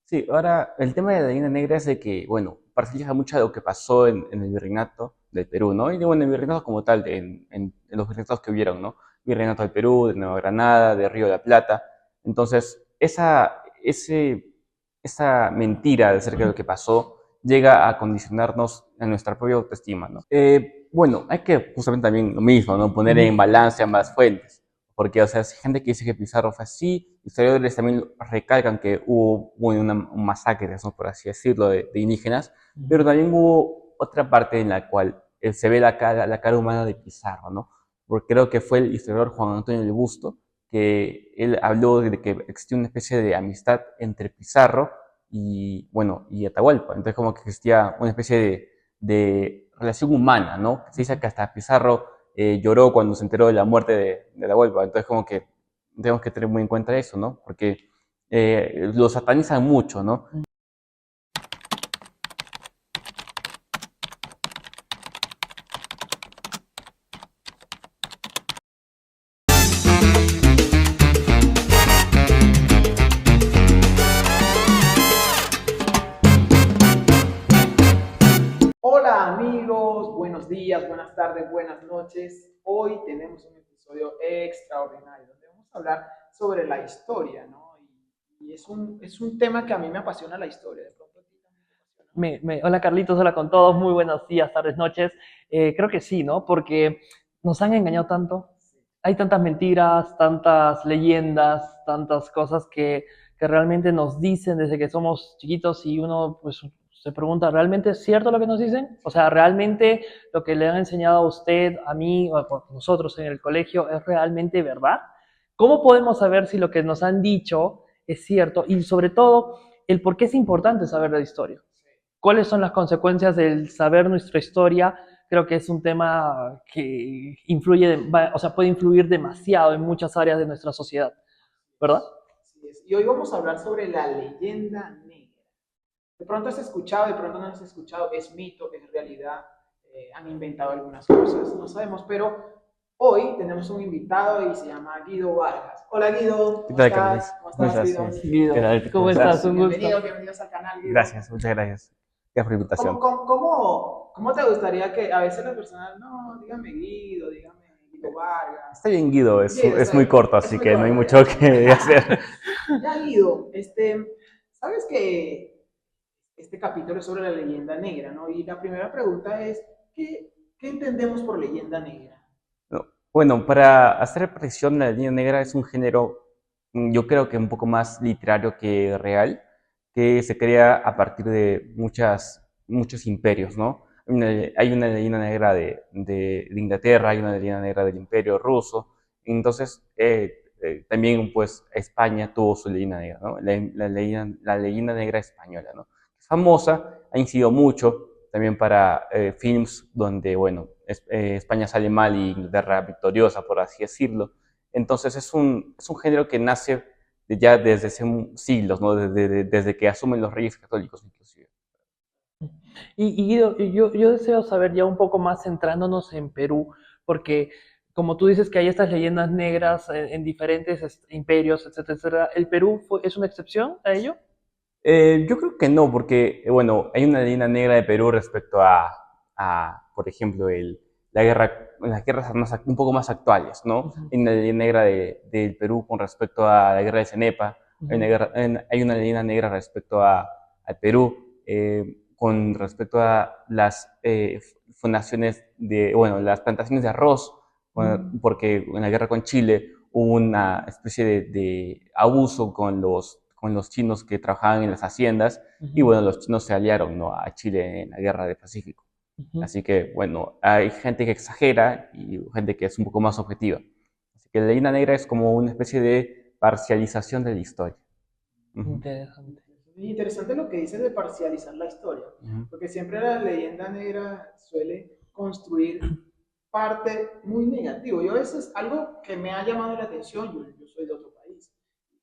Sí, ahora el tema de la leyenda negra es de que, bueno, parcializa mucho de lo que pasó en el virreinato del Perú, ¿no? Y bueno, el virreinato como tal, en los virreinatos que hubieron, ¿no? Virreinato del Perú, de Nueva Granada, de Río de la Plata. Entonces, esa mentira acerca de lo que pasó llega a condicionarnos en nuestra propia autoestima, ¿no? Bueno, hay que justamente también lo mismo, ¿no? Poner en Ujú. balance ambas fuentes. Porque, o sea, hay gente que dice que Pizarro fue así, historiadores también recalcan que hubo un masacre, ¿no? Por así decirlo, de indígenas, pero Ujú. también hubo otra parte en la cual se ve la cara humana de Pizarro, ¿no? Porque creo que fue el historiador Juan Antonio del Busto, que él habló de que existía una especie de amistad entre Pizarro y, bueno, y Atahualpa. Entonces como que existía una especie de relación humana, ¿no? Se dice Ujú. que hasta Pizarro lloró cuando se enteró de la muerte de la Huelva. Entonces, como que tenemos que tener muy en cuenta eso, ¿no? Porque lo satanizan mucho, ¿no? Hola amigos, buenos días, buenas tardes, buenas noches. Hoy tenemos un episodio extraordinario donde vamos a hablar sobre la historia, ¿no? Y es un tema que a mí me apasiona la historia. De pronto a ti también te apasiona. Hola Carlitos, hola con todos, muy buenos días, tardes, noches. Creo que sí, ¿no? Porque nos han engañado tanto. Sí, Hay tantas mentiras, tantas leyendas, tantas cosas que realmente nos dicen desde que somos chiquitos y uno pues se pregunta, ¿realmente es cierto lo que nos dicen? O sea, ¿realmente lo que le han enseñado a usted, a mí o a nosotros en el colegio es realmente verdad? ¿Cómo podemos saber si lo que nos han dicho es cierto? Y sobre todo, el por qué es importante saber la historia. sí. ¿Cuáles son las consecuencias del saber nuestra historia? Creo que es un tema que influye, o sea, puede influir demasiado en muchas áreas de nuestra sociedad, ¿verdad? Así es. Y hoy vamos a hablar sobre la leyenda negra. De pronto has escuchado, de pronto no has escuchado, es mito, es realidad, han inventado algunas cosas, no sabemos, pero hoy tenemos un invitado y se llama Guido Vargas. Hola Guido, ¿Qué ¿cómo tal, Carlos? estás? ¿Cómo ¿Cómo estás estás? Guido? ¿Qué Guido, tal? ¿Cómo ¿cómo estás? estás? Un gusto. Bienvenidos al canal Guido. Gracias, muchas gracias. Gracias por la ¿Cómo, invitación. cómo, cómo, cómo te gustaría que a veces las personas, no, dígame Guido Vargas? Está bien, Guido, Guido, es está muy bien, corto, es así muy que no hay corto mucho ya. que hacer. Ya Guido, sabes que este capítulo es sobre la leyenda negra, ¿no? Y la primera pregunta es, ¿qué entendemos por leyenda negra? No, bueno, para hacer precisión, la línea negra es un género, yo creo que un poco más literario que real, que se crea a partir de muchos imperios, ¿no? Hay una leyenda negra de Inglaterra, hay una leyenda negra del Imperio Ruso, entonces también pues España tuvo su leyenda negra, ¿no? La leyenda negra española, ¿no? Es famosa, ha incidido mucho también para films donde, bueno, España sale mal y Inglaterra victoriosa, por así decirlo. Entonces es un género que nace ya desde hace siglos, ¿no? Desde que asumen los reyes católicos, inclusive. Y Guido, yo deseo saber ya un poco más centrándonos en Perú, porque como tú dices que hay estas leyendas negras en diferentes imperios, etcétera, etcétera, ¿el Perú es una excepción a ello? Yo creo que no, porque, bueno, hay una leyenda negra de Perú respecto por ejemplo, las guerras un poco más actuales, ¿no? Ujú. Hay una leyenda negra del Perú con respecto a la guerra de Cenepa, Ujú. hay una leyenda negra respecto al Perú, con respecto a las fundaciones bueno, las plantaciones de arroz, bueno, Mm. porque en la guerra con Chile hubo una especie de abuso con los chinos que trabajaban en las haciendas y Ujú. bueno, los chinos se aliaron, ¿no? A Chile en la guerra del Pacífico. Ujú. Así que bueno, hay gente que exagera y gente que es un poco más objetiva. Así que la leyenda negra es como una especie de parcialización de la historia. Ujú, Interesante. Interesante lo que dices de parcializar la historia, ujú. porque siempre la leyenda negra suele construir parte muy negativo. Yo a veces algo que me ha llamado la atención, yo soy de otro país,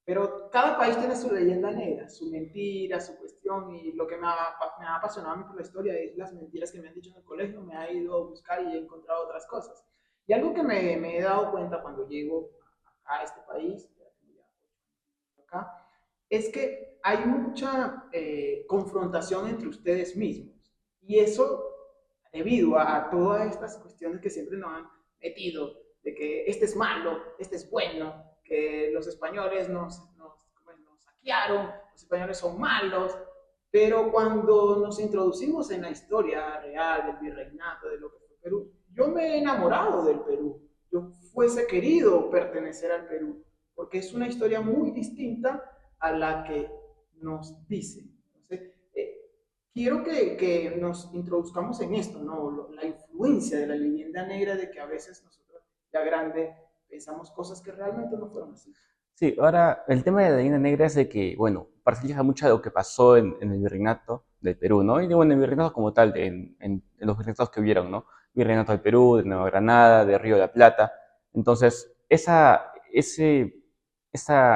pero cada país tiene su leyenda negra, su mentira, su cuestión, y lo que me ha apasionado a mí por la historia es las mentiras que me han dicho en el colegio, me ha ido a buscar y he encontrado otras cosas. Y algo que me he dado cuenta cuando llego a este país, acá, es que hay mucha confrontación entre ustedes mismos. Y eso debido a todas estas cuestiones que siempre nos han metido, de que este es malo, este es bueno, que los españoles nos saquearon, los españoles son malos, pero cuando nos introducimos en la historia real del virreinato, de lo que fue Perú, yo me he enamorado del Perú, yo fuese querido pertenecer al Perú, porque es una historia muy distinta a la que nos dicen. Entonces, quiero que nos introduzcamos en esto, ¿no? La influencia de la leyenda negra, de que a veces nosotros ya grande pensamos cosas que realmente no fueron así. Sí, ahora el tema de la leyenda negra es de que, bueno, parcializa mucho de lo que pasó en el virreinato del Perú, ¿no? Y bueno, en el virreinato como tal, en los virreinatos que hubieron, ¿no? Virreinato del Perú, de Nueva Granada, de Río de la Plata. Entonces, esa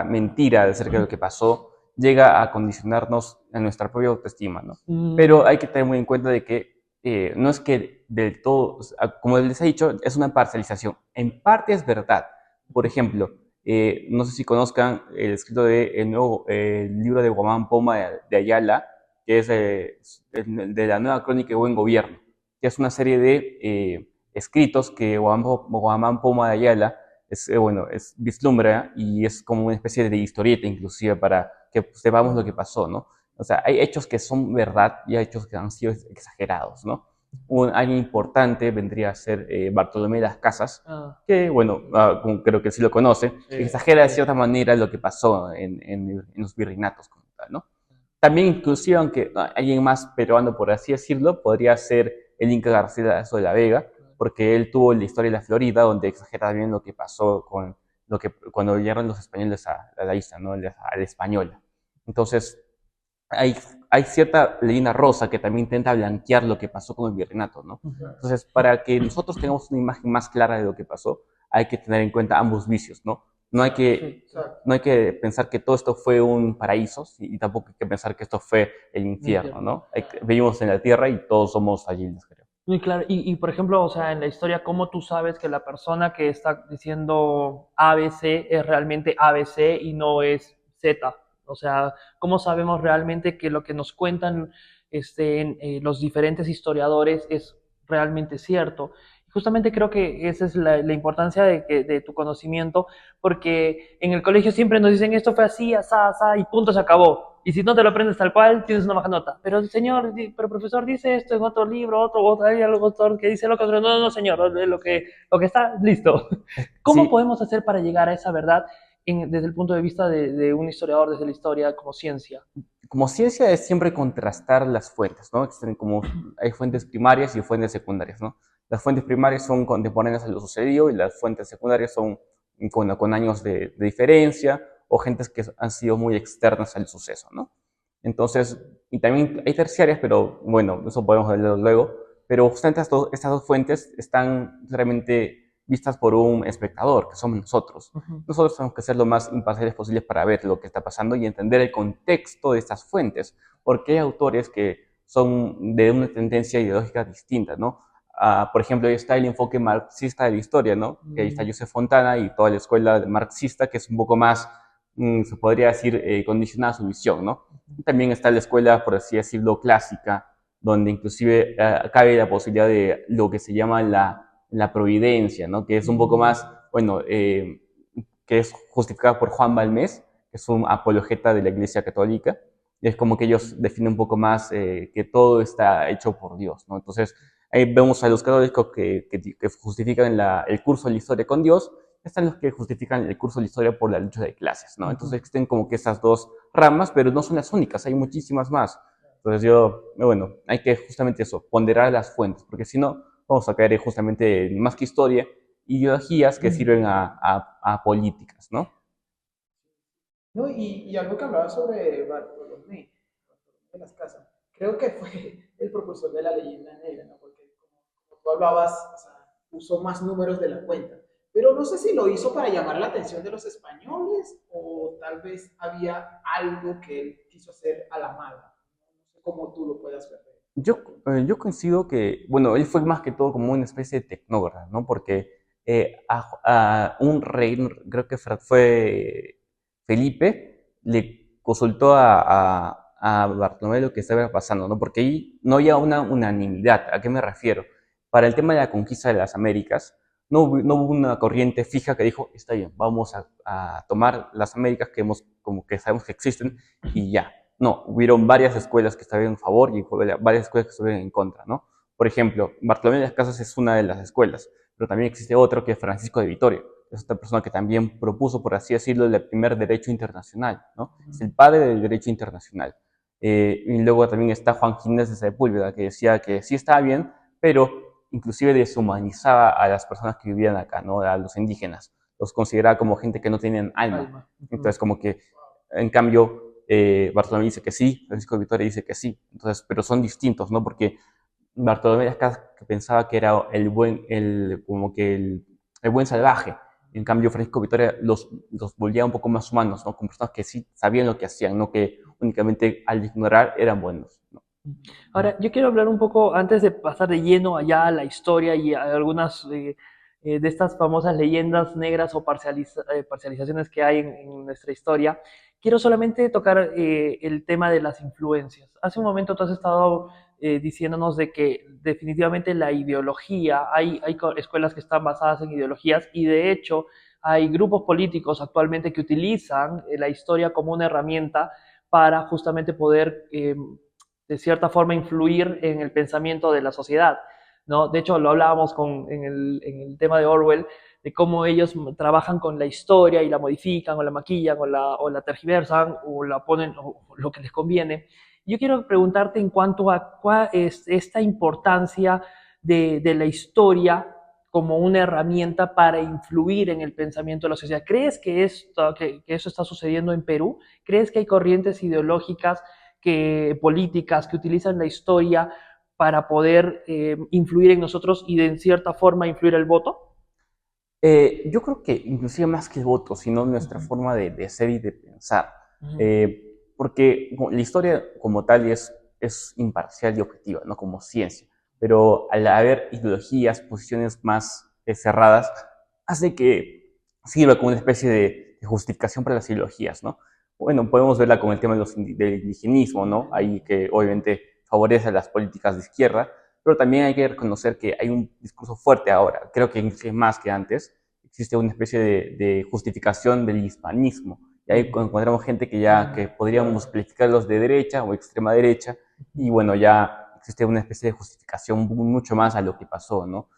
mentira acerca de lo que pasó llega a condicionarnos a nuestra propia autoestima, ¿no? Pero hay que tener muy en cuenta de que no es que del todo, o sea, como les he dicho, es una parcialización. En parte es verdad. Por ejemplo, no sé si conozcan el escrito de el nuevo libro de Guamán Poma de Ayala, que es de la nueva crónica de buen gobierno, que es una serie de escritos que Guamán Poma de Ayala bueno, vislumbra y es como una especie de historieta inclusive para que sepamos lo que pasó, ¿no? O sea, hay hechos que son verdad y hay hechos que han sido exagerados, ¿no? Alguien importante vendría a ser Bartolomé de las Casas, que, bueno, creo que sí lo conoce, exagera de cierta manera lo que pasó en los virreinatos, como tal, ¿no? También, inclusive, aunque alguien más peruano, por así decirlo, podría ser el Inca Garcilaso de la Vega, porque él tuvo la historia de la Florida, donde exagera bien lo que pasó con lo que, cuando llegaron los españoles a la isla, ¿no? A la española. Entonces, hay, hay cierta leyenda rosa que también intenta blanquear lo que pasó con el virreinato, ¿no? Entonces, para que nosotros tengamos una imagen más clara de lo que pasó, hay que tener en cuenta ambos vicios, ¿no? No hay que, no hay que pensar que todo esto fue un paraíso y tampoco hay que pensar que esto fue el infierno, ¿no? Vivimos en la tierra y todos somos allí, creo. Muy claro. Por ejemplo, o sea, en la historia, ¿cómo tú sabes que la persona que está diciendo ABC es realmente ABC y no es Z? O sea, ¿cómo sabemos realmente que lo que nos cuentan los diferentes historiadores es realmente cierto? Justamente creo que esa es la importancia de tu conocimiento, porque en el colegio siempre nos dicen esto fue así, asá, asá, y punto, se acabó. Y si no te lo aprendes tal cual, tienes una baja nota. Pero señor, pero profesor dice esto en otro libro, hay algo otro que dice lo que otro. No, no, señor, lo que está, listo. ¿Cómo Sí, podemos hacer para llegar a esa verdad desde el punto de vista de un historiador, desde la historia como ciencia? como ciencia es siempre contrastar las fuentes, ¿no? Existen como, hay fuentes primarias y fuentes secundarias, ¿no? Las fuentes primarias son contemporáneas a lo sucedido y las fuentes secundarias son con años de diferencia o gentes que han sido muy externas al suceso, ¿no? Entonces, y también hay terciarias, pero bueno, eso podemos verlo luego, pero justamente estas dos fuentes están realmente vistas por un espectador, que somos nosotros. Nosotros tenemos que ser lo más imparciales posibles para ver lo que está pasando y entender el contexto de estas fuentes, porque hay autores que son de una tendencia ideológica distinta, ¿no? Por ejemplo, ahí está el enfoque marxista de la historia, ¿no? Que ahí está Joseph Fontana y toda la escuela marxista, que es un poco más, se podría decir, condicionada a su visión, ¿no? También está la escuela, por así decirlo, clásica, donde inclusive cabe la posibilidad de lo que se llama la providencia, ¿no? Que es un poco más, bueno, que es justificada por Juan Balmés, que es un apologeta de la Iglesia Católica, y es como que ellos definen un poco más que todo está hecho por Dios, ¿no? Entonces, ahí vemos a los católicos que justifican el curso de la historia con Dios, están los que justifican el curso de la historia por la lucha de clases, ¿no? Entonces existen como que esas dos ramas, pero no son las únicas, hay muchísimas más. Entonces bueno, hay que justamente eso, ponderar las fuentes, porque si no, vamos a caer justamente en más que historia, ideologías que sirven a políticas, ¿no? ¿No? Y algo que hablaba sobre Bartolomé de las Casas, creo que fue el propulsor de la leyenda negra, ¿no? Porque como tú hablabas, o sea, usó más números de la cuenta. Pero no sé si lo hizo para llamar la atención de los españoles o tal vez había algo que él quiso hacer a la mala. No sé cómo tú lo puedas ver. Yo coincido que, bueno, él fue más que todo como una especie de tecnógrafo, ¿no? Porque a un rey, creo que fue Felipe, consultó a Bartolomé lo que estaba pasando, ¿no? Porque ahí no había una unanimidad. ¿A qué me refiero? Para el tema de la conquista de las Américas, no hubo una corriente fija que dijo, está bien, vamos a tomar las Américas que hemos, como que sabemos que existen y ya. No, hubieron varias escuelas que estaban en favor y varias escuelas que estuvieron en contra, ¿no? Por ejemplo, Bartolomé de las Casas es una de las escuelas, pero también existe otro que es Francisco de Vitoria. Es otra persona que también propuso, por así decirlo, el primer derecho internacional, ¿no? Es el padre del derecho internacional. Y luego también está Juan Ginés de Sepúlveda, que decía que sí estaba bien, pero inclusive deshumanizaba a las personas que vivían acá, ¿no? A los indígenas. Los consideraba como gente que no tenían alma. Entonces, como que, en cambio, Bartolomé dice que sí, Francisco de Vitoria dice que sí. Entonces, pero son distintos, ¿no? Porque Bartolomé de las Casas pensaba que era como que el buen salvaje. En cambio, Francisco Vitoria los volvía un poco más humanos, ¿no? Como personas que sí sabían lo que hacían, no que únicamente al ignorar eran buenos, ¿no? Ahora, yo quiero hablar un poco, antes de pasar de lleno allá a la historia y a algunas de estas famosas leyendas negras o parcializaciones que hay en nuestra historia, quiero solamente tocar el tema de las influencias. Hace un momento tú has estado diciéndonos de que definitivamente la ideología, hay escuelas que están basadas en ideologías y de hecho hay grupos políticos actualmente que utilizan la historia como una herramienta para justamente poder de cierta forma influir en el pensamiento de la sociedad, ¿no? De hecho, lo hablábamos en el tema de Orwell, de cómo ellos trabajan con la historia y la modifican o la maquillan o la tergiversan o la ponen o lo que les conviene. Yo quiero preguntarte en cuanto a cuál es esta importancia de la historia como una herramienta para influir en el pensamiento de la sociedad. ¿Crees que eso está sucediendo en Perú? ¿Crees que hay corrientes ideológicas políticas que utilizan la historia para poder influir en nosotros y de en cierta forma influir el voto? Yo creo que inclusive más que el voto, sino nuestra forma de ser y de pensar. Porque la historia como tal es imparcial y objetiva, ¿no? Como ciencia. Pero al haber ideologías, posiciones más cerradas, hace que sirva como una especie de justificación para las ideologías, ¿no? Bueno, podemos verla con el tema del indigenismo, ¿no? Ahí que obviamente favorece las políticas de izquierda, pero también hay que reconocer que hay un discurso fuerte ahora, creo que incluso más que antes, existe una especie de justificación del hispanismo, y ahí encontramos gente que podríamos calificarlos de derecha o extrema derecha, y bueno, ya existe una especie de justificación mucho más a lo que pasó, ¿no?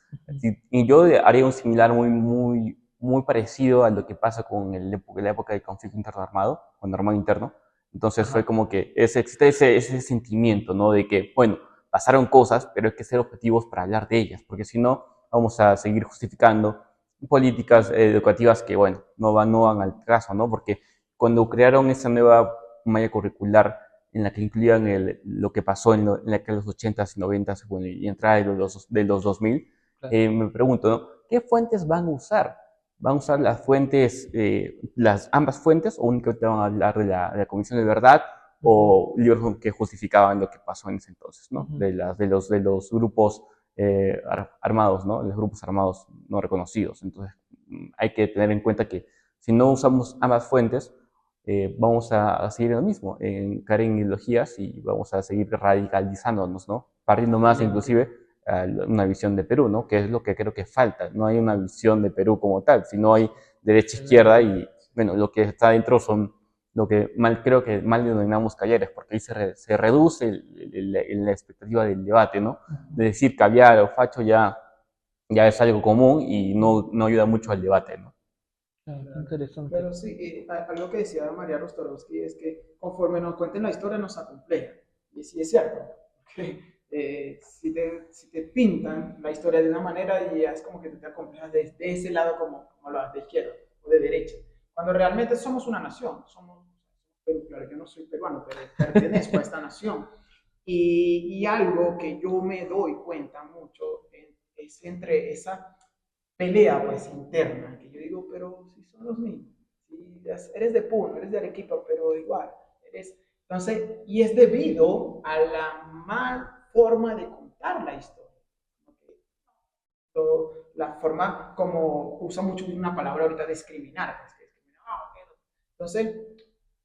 Y yo haría un similar muy parecido a lo que pasa con la época del conflicto interno armado, con armado interno. Entonces fue como que existe ese sentimiento, ¿no? De que, bueno, pasaron cosas, pero hay que ser objetivos para hablar de ellas, porque si no, vamos a seguir justificando políticas educativas que, bueno, no van al caso, ¿no? Porque cuando crearon esa nueva malla curricular en la que incluían lo que pasó en los 80s y 90s, bueno, y entrada de los 2000, Claro. me pregunto, ¿no? ¿Qué fuentes van a usar? ¿Van a usar las fuentes, ambas fuentes, o únicamente van a hablar de la Comisión de Verdad, o libros que justificaban lo que pasó en ese entonces, ¿no? De los grupos armados, ¿no? Los grupos armados no reconocidos. Entonces, hay que tener en cuenta que si no usamos ambas fuentes, vamos a seguir lo mismo, en caer en ideologías y vamos a seguir radicalizándonos, ¿no? Partiendo más inclusive a una visión de Perú, ¿no? Que es lo que creo que falta. No hay una visión de Perú como tal, sino hay derecha-izquierda y, bueno, lo que está dentro son lo que creo que mal denominamos callares, porque ahí se reduce la expectativa del debate, ¿no? De decir caviar o facho ya es algo común y no ayuda mucho al debate, ¿no? Interesante. Pero sí, algo que decía María Rostorowski es que conforme nos cuenten la historia nos acompleja. Y sí es cierto. Que, si te pintan la historia de una manera y es como que te acomplejas de ese lado como lo de izquierda o de derecha. Cuando realmente somos una nación. Pero claro, yo no soy peruano, pero pertenezco a esta nación. Y algo que yo me doy cuenta mucho es entre esa pelea pues interna, que yo digo, pero si son los mismos, si eres de Puno, eres de Arequipa, pero igual, entonces, y es debido a la mal forma de contar la historia. La forma como usa mucho una palabra ahorita, discriminar. Pues, entonces,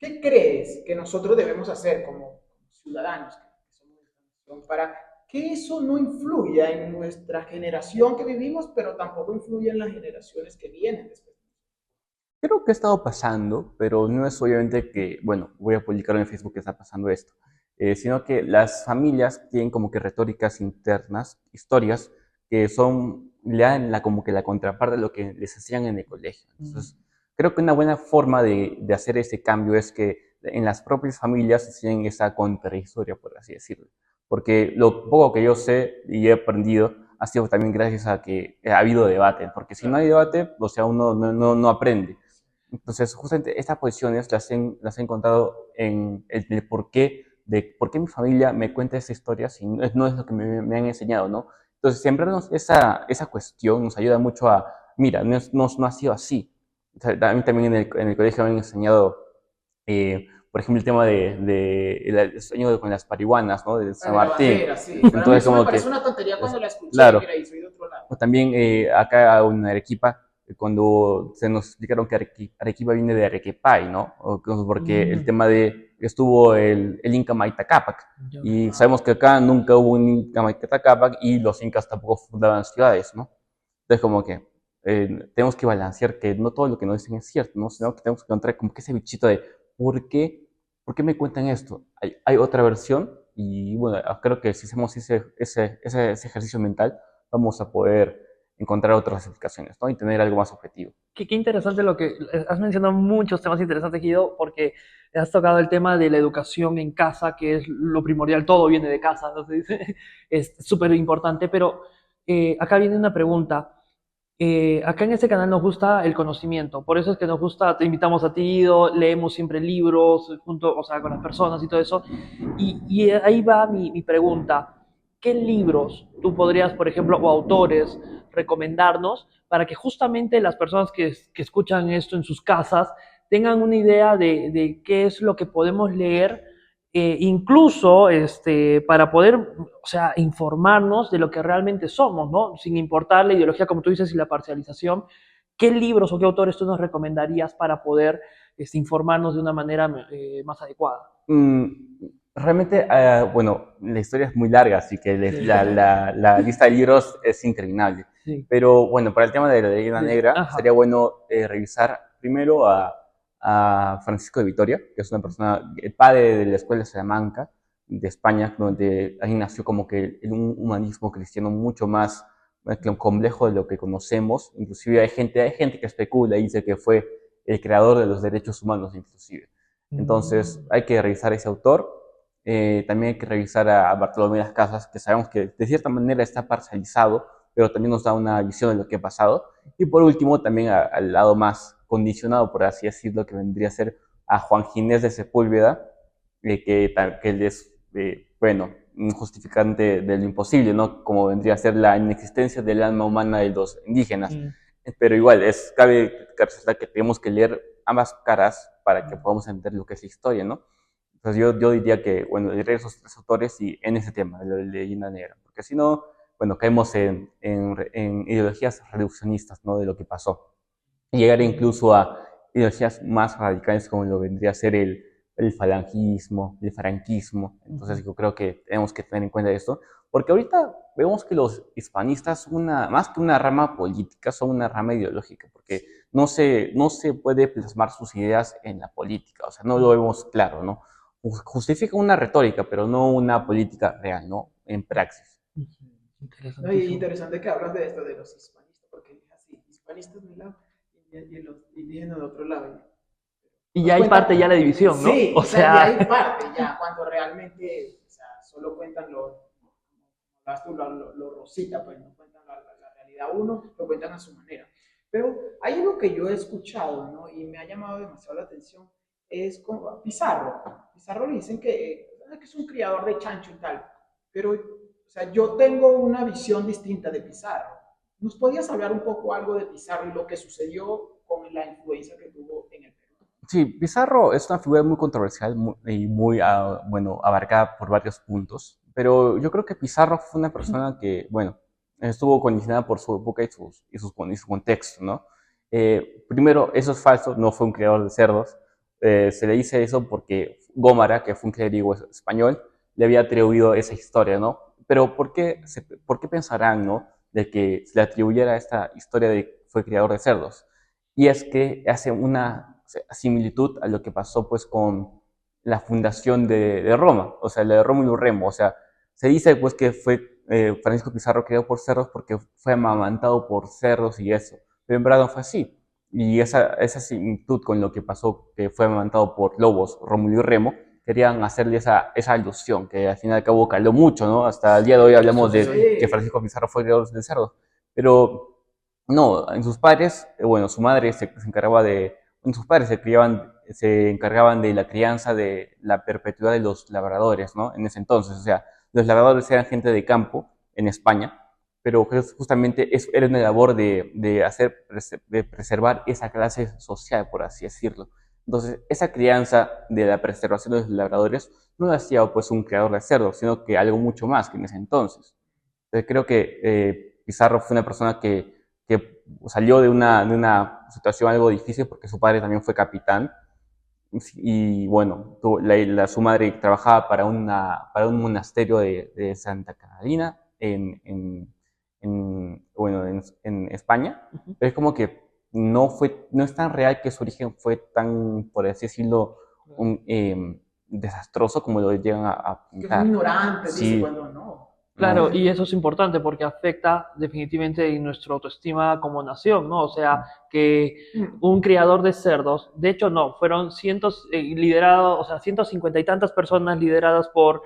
¿Qué crees que nosotros debemos hacer como ciudadanos que somos de esta nación para que eso no influya en nuestra generación que vivimos, pero tampoco influya en las generaciones que vienen después? Creo que ha estado pasando, pero no es obviamente que, bueno, voy a publicar en Facebook que está pasando esto, sino que las familias tienen como que retóricas internas, historias que son, le dan como que la contraparte de lo que les hacían en el colegio. Entonces, creo que una buena forma de hacer ese cambio es que en las propias familias se enseñen esa contrahistoria, por así decirlo. Porque lo poco que yo sé y he aprendido ha sido también gracias a que ha habido debate, porque si no hay debate, o sea, uno no aprende. Entonces, justamente estas posiciones las he encontrado en el porqué de por qué mi familia me cuenta esa historia si no es lo que me han enseñado, ¿no? Entonces, sembrarnos esa cuestión nos ayuda mucho a, mira, no ha sido así. O sea, a mí también en el colegio me han enseñado, por ejemplo, el tema el sueño con las parihuanas, ¿no? De La San de la Martín. bandera, sí. Para mí Entonces, eso me como parece que, una tontería pues, cuando la escuché, claro, mira, y soy de otro lado. o también acá en Arequipa, cuando se nos explicaron que Arequipa viene de Arequipay, ¿no? Porque el tema de estuvo el Inca Maita Cápac. Y sabemos que acá nunca hubo un Inca Maita Cápac y los incas tampoco fundaban ciudades, ¿no? Entonces, como que tenemos que balancear que no todo lo que nos dicen es cierto, ¿no? Sino que tenemos que encontrar como que ese bichito de ¿por qué, por qué me cuentan esto? Hay otra versión y bueno, creo que si hacemos ese ejercicio mental, vamos a poder encontrar otras explicaciones, ¿no? Y tener algo más objetivo. Qué interesante lo que has mencionado, muchos temas interesantes, Guido, porque has tocado el tema de la educación en casa, que es lo primordial, todo viene de casa, ¿no? Se dice, es súper importante, pero acá viene una pregunta. Acá en este canal nos gusta el conocimiento, por eso es que nos gusta, te invitamos a ti, Guido, leemos siempre libros junto, o sea, con las personas y todo eso, y ahí va mi pregunta. ¿Qué libros tú podrías, por ejemplo, o autores recomendarnos para que justamente las personas que escuchan esto en sus casas tengan una idea de qué es lo que podemos leer, incluso para poder, o sea, informarnos de lo que realmente somos, ¿no? Sin importar la ideología, como tú dices, y la parcialización? ¿Qué libros o qué autores tú nos recomendarías para poder informarnos de una manera más adecuada? Mm, realmente, bueno, la historia es muy larga, así que Sí, la lista de libros es interminable. sí, Pero bueno, para el tema de la leyenda sí. negra, sería Ajá. bueno revisar primero a Francisco de Vitoria, que es una persona, el padre de la Escuela de Salamanca, de España, donde ahí nació como que un humanismo cristiano mucho más complejo de lo que conocemos. Inclusive hay gente que especula y dice que fue el creador de los derechos humanos, inclusive. Entonces Mm. hay que revisar ese autor. También hay que revisar a Bartolomé de las Casas, que sabemos que de cierta manera está parcializado, pero también nos da una visión de lo que ha pasado. Y por último, también al lado más condicionado, por así decirlo, que vendría a ser a Juan Ginés de Sepúlveda, que él es, bueno, un justificante de lo imposible, ¿no? Como vendría a ser la inexistencia del alma humana de los indígenas. Mm. Pero igual, cabe resaltar que tenemos que leer ambas caras para que podamos entender lo que es la historia, ¿no? Entonces yo diría que, bueno, leer esos tres autores y en ese tema, de la leyenda negra, porque si no, bueno, caemos en ideologías reduccionistas, ¿no? De lo que pasó. Y llegar incluso a ideologías más radicales como lo vendría a ser el falangismo, el franquismo. Entonces yo creo que tenemos que tener en cuenta esto, porque ahorita vemos que los hispanistas son más que una rama política, son una rama ideológica, porque no se puede plasmar sus ideas en la política, o sea, no lo vemos claro, ¿no? Justifica una retórica, pero no una política real, ¿no? En praxis. No, y Interesantísimo. interesante que hablas de esto, de los hispanistas, porque es así, hispanistas de un lado y los indígenas de otro lado. Y Nos ya hay parte ya cuentan, la división, ¿no? sí, O o sea, ya hay sea, parte, ya, cuando realmente, o sea, solo cuentan lo rosita, pues no cuentan la realidad uno, lo cuentan a su manera. Pero hay algo que yo he escuchado, ¿no? Y me ha llamado demasiado la atención, es como Pizarro. Pizarro le dicen que es un criador de chancho y tal, pero, o sea, yo tengo una visión distinta de Pizarro. ¿Nos podías hablar un poco algo de Pizarro y lo que sucedió con la influencia que tuvo en el Perú? Sí, Pizarro es una figura muy controversial y muy, bueno, abarcada por varios puntos, pero yo creo que Pizarro fue una persona que, bueno, estuvo condicionada por su época y su contexto, ¿no? Primero, eso es falso, no fue un criador de cerdos, se le dice eso porque Gómara, que fue un clérigo español, le había atribuido esa historia, ¿no? Pero ¿por qué pensarán, ¿no? De que se le atribuyera esta historia de que fue criador de cerdos? Y es que hace una similitud a lo que pasó pues con la fundación de Roma, o sea, la de Rómulo Remo, o sea, se dice pues que fue Francisco Pizarro criado por cerdos porque fue amamantado por cerdos y eso, pero en verdad no fue así. Y esa similitud con lo que pasó, que fue amamantado por lobos, Rómulo y Remo, querían hacerle esa alusión, que al fin y al cabo caló mucho, ¿no? Hasta el día de hoy hablamos de que Francisco Pizarro fue criador de cerdos, pero no, en sus padres, bueno, su madre se encargaba en sus padres se encargaban de la crianza de la perpetuidad de los labradores, ¿no? En ese entonces, o sea, los labradores eran gente de campo en España, pero justamente era una labor de preservar esa clase social, por así decirlo. Entonces, esa crianza de la preservación de los labradores no lo hacía pues un criador de cerdos, sino que algo mucho más que en ese entonces. Entonces, creo que Pizarro fue una persona que salió de una situación algo difícil porque su padre también fue capitán y bueno, su madre trabajaba para un monasterio de Santa Catalina bueno, en España, Ujú. pero es como que no es tan real que su origen fue tan, por así decirlo, desastroso como lo llegan a Que fue un pintar. ignorante, dice, Sí, cuando no. Claro, no, y eso es importante porque afecta definitivamente en nuestra autoestima como nación, ¿no? O sea, que Mm. un criador de cerdos, de hecho no, fueron cientos liderados, o sea, 150 y tantas personas lideradas por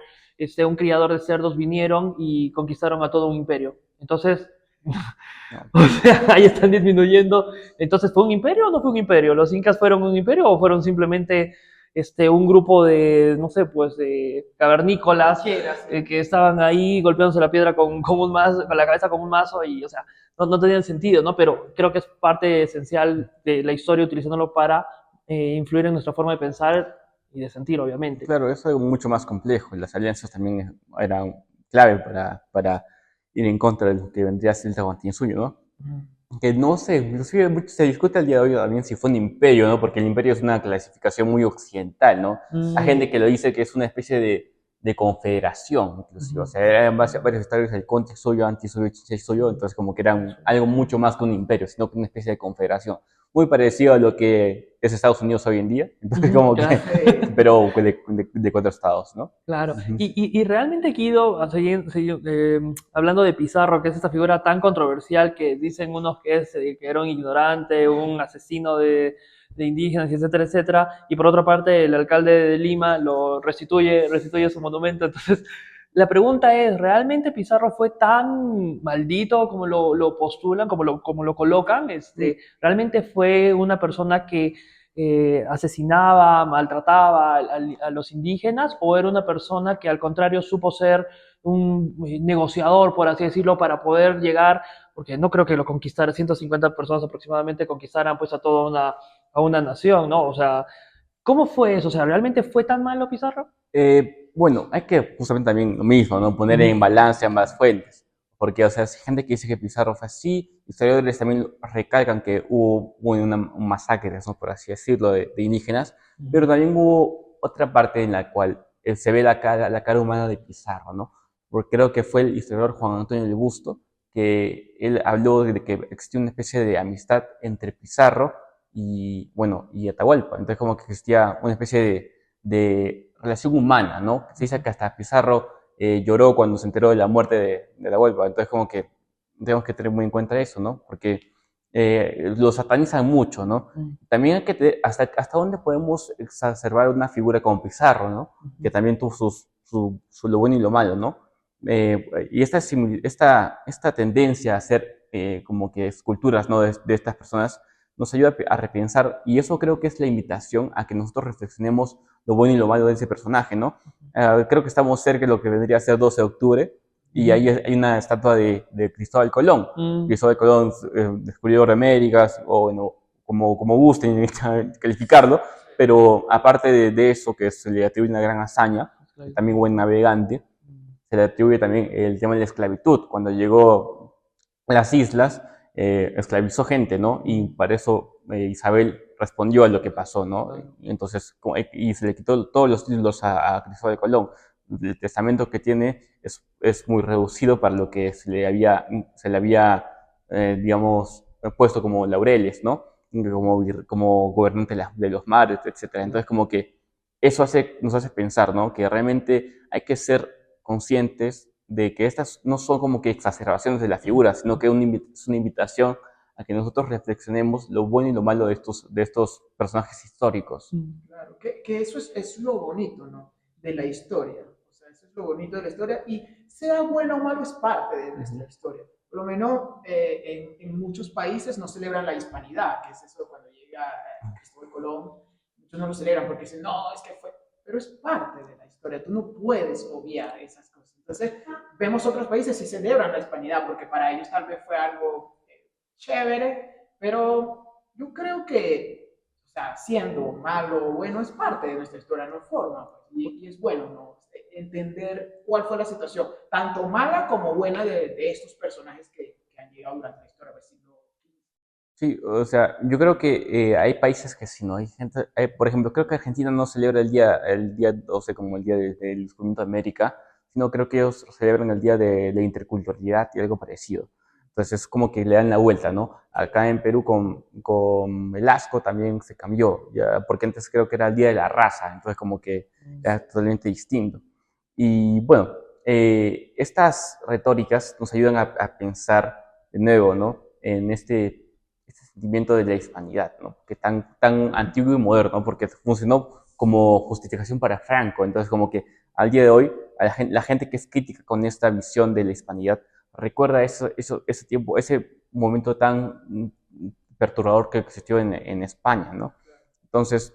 un criador de cerdos vinieron y conquistaron a todo un imperio. Entonces, no. o sea, ahí están disminuyendo. Entonces, ¿fue un imperio o no fue un imperio? ¿Los incas fueron un imperio o fueron simplemente un grupo de, no sé, pues de cavernícolas que estaban ahí golpeándose la piedra con un mazo, con la cabeza con un mazo y, o sea, no tenían sentido, ¿no? Pero creo que es parte esencial de la historia utilizándolo para influir en nuestra forma de pensar y de sentir, obviamente. Claro, eso es algo mucho más complejo. Las alianzas también eran clave para ir en contra de lo que vendría a ser el Tahuantinsuyo, ¿no? Que no sé, inclusive mucho se discute al día de hoy también si fue un imperio, ¿no? Porque el imperio es una clasificación muy occidental, ¿no? Hay Mm. gente que lo dice que es una especie de confederación, inclusive. O sea, eran varios estados, el Conti suyo, Anti suyo, Chichey suyo, entonces como que eran algo mucho más que un imperio, sino que una especie de confederación. Muy parecido a lo que es Estados Unidos hoy en día, entonces Ujú, como que, claro. pero de cuatro estados, ¿no? Claro, Ujú. y realmente Guido, hablando de Pizarro, que es esta figura tan controversial que dicen unos que era un ignorante, un asesino de indígenas, etcétera, etcétera, y por otra parte el alcalde de Lima lo restituye su monumento. Entonces, la pregunta es, ¿realmente Pizarro fue tan maldito como lo postulan, como lo colocan? ¿Realmente fue una persona que asesinaba, maltrataba a los indígenas, o era una persona que al contrario supo ser un negociador, por así decirlo, para poder llegar, porque no creo que lo conquistara, 150 personas aproximadamente conquistaran pues a una nación, ¿no? O sea, ¿cómo fue eso? O sea, ¿realmente fue tan malo Pizarro? Bueno, hay que justamente también lo mismo, ¿no? Poner en Ujú. balance ambas fuentes. Porque, o sea, hay gente que dice que Pizarro fue así, historiadores también recalcan que hubo un masacre, ¿no? Por así decirlo, de indígenas, pero Ujú. también hubo otra parte en la cual se ve la cara humana de Pizarro, ¿no? Porque creo que fue el historiador Juan Antonio del Busto, que él habló de que existía una especie de amistad entre Pizarro y, bueno, y Atahualpa. Entonces, como que existía una especie de relación humana, ¿no? Se dice que hasta Pizarro lloró cuando se enteró de la muerte de la Huelva. Entonces, como que tenemos que tener muy en cuenta eso, ¿no? Porque lo satanizan mucho, ¿no? También hay que tener hasta dónde podemos exacerbar una figura como Pizarro, ¿no? Que también tuvo lo bueno y lo malo, ¿no? Y esta tendencia a hacer como que esculturas, ¿no? De estas personas nos ayuda a repensar, y eso creo que es la invitación a que nosotros reflexionemos lo bueno y lo malo de ese personaje, ¿no? Creo que estamos cerca de lo que vendría a ser 12 de octubre, y ahí hay una estatua de Cristóbal Colón. Mm. Cristóbal Colón, descubridor de Américas, o bueno, como gusten calificarlo, pero aparte de eso, que se le atribuye una gran hazaña, también buen navegante, se le atribuye también el tema de la esclavitud. Cuando llegó a las islas, esclavizó gente, ¿no? Y para eso Isabel respondió a lo que pasó, ¿no? Claro. Entonces, y se le quitó todos los títulos a Cristóbal Colón. El testamento que tiene es muy reducido para lo que se le había digamos, puesto como laureles, ¿no? Como gobernante de los mares, etcétera. Entonces, como que eso nos hace pensar, ¿no? Que realmente hay que ser conscientes de que estas no son como que exacerbaciones de la figura, sino que es una invitación a que nosotros reflexionemos lo bueno y lo malo de estos personajes históricos. Claro, que eso es lo bonito, ¿no? De la historia. O sea, eso es lo bonito de la historia y sea bueno o malo es parte de nuestra historia. Por lo menos en muchos países no celebran la hispanidad, que es eso cuando llega Cristóbal Colón. Muchos no lo celebran porque dicen, no, es que fue. Pero es parte de la historia. Tú no puedes obviar esas cosas. Entonces, vemos otros países y celebran la hispanidad porque para ellos tal vez fue algo chévere, pero yo creo que, o sea, siendo malo o bueno, es parte de nuestra historia, no forma. Pues, y es bueno, ¿no? Entender cuál fue la situación, tanto mala como buena de estos personajes que han llegado durante la historia del siglo XV. Sí, o sea, yo creo que hay países que sí, ¿no? Hay gente, por ejemplo, creo que Argentina no celebra el día 12 como el día del descubrimiento de América, sino creo que ellos celebran el día de la interculturalidad y algo parecido. Entonces es como que le dan la vuelta, ¿no? Acá en Perú con Velasco también se cambió, ya, porque antes creo que era el día de la raza, entonces como que era totalmente distinto. Y bueno, estas retóricas nos ayudan a pensar de nuevo, ¿no? En este sentimiento de la hispanidad, ¿no? Que tan antiguo y moderno, porque funcionó como justificación para Franco. Entonces, como que al día de hoy, la gente que es crítica con esta visión de la hispanidad recuerda ese tiempo, ese momento tan perturbador que existió en España, ¿no? Entonces,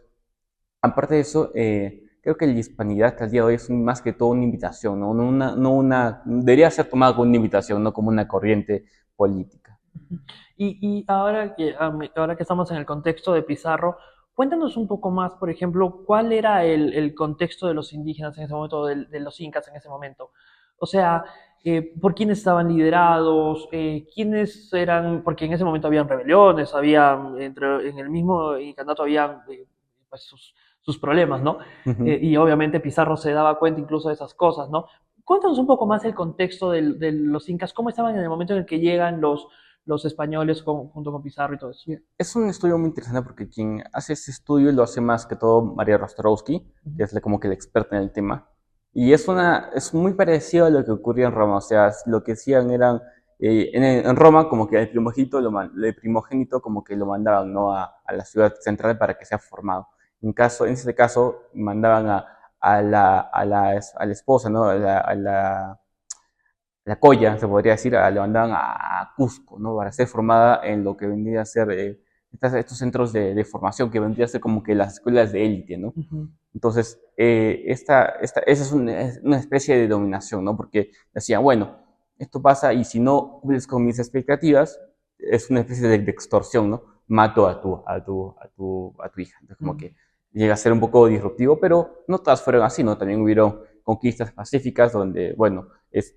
aparte de eso, creo que la hispanidad al día de hoy es más que todo una invitación, ¿no? Debería ser tomada como una invitación, no como una corriente política. Y ahora que estamos en el contexto de Pizarro, cuéntanos un poco más, por ejemplo, cuál era el contexto de los indígenas en ese momento, de los incas en ese momento. O sea, por quiénes estaban liderados, quiénes eran, porque en ese momento habían rebeliones, en el mismo incanato había pues sus problemas, ¿no? Ujú. Y obviamente Pizarro se daba cuenta incluso de esas cosas, ¿no? Cuéntanos un poco más el contexto de los incas, cómo estaban en el momento en el que llegan los españoles junto con Pizarro y todo eso. Es un estudio muy interesante porque quien hace ese estudio lo hace más que todo María Rostrowski, que Ujú. es como que la experta en el tema. Y es muy parecido a lo que ocurría en Roma. O sea, lo que hacían eran, en Roma como que el primogénito como que lo mandaban, ¿no? a la ciudad central para que sea formado. En este caso, mandaban a la esposa, ¿no? La Coya, se podría decir, lo mandaban a Cusco, ¿no? Para ser formada en lo que vendría a ser estos centros de formación, que vendría a ser como que las escuelas de élite, ¿no? Ujú. Entonces, esa es una especie de dominación, ¿no? Porque decían, bueno, esto pasa y si no cumples con mis expectativas, es una especie de extorsión, ¿no? Mato a tu hija. Entonces, como Mm. que llega a ser un poco disruptivo, pero no todas fueron así, ¿no? También hubieron conquistas pacíficas donde, bueno,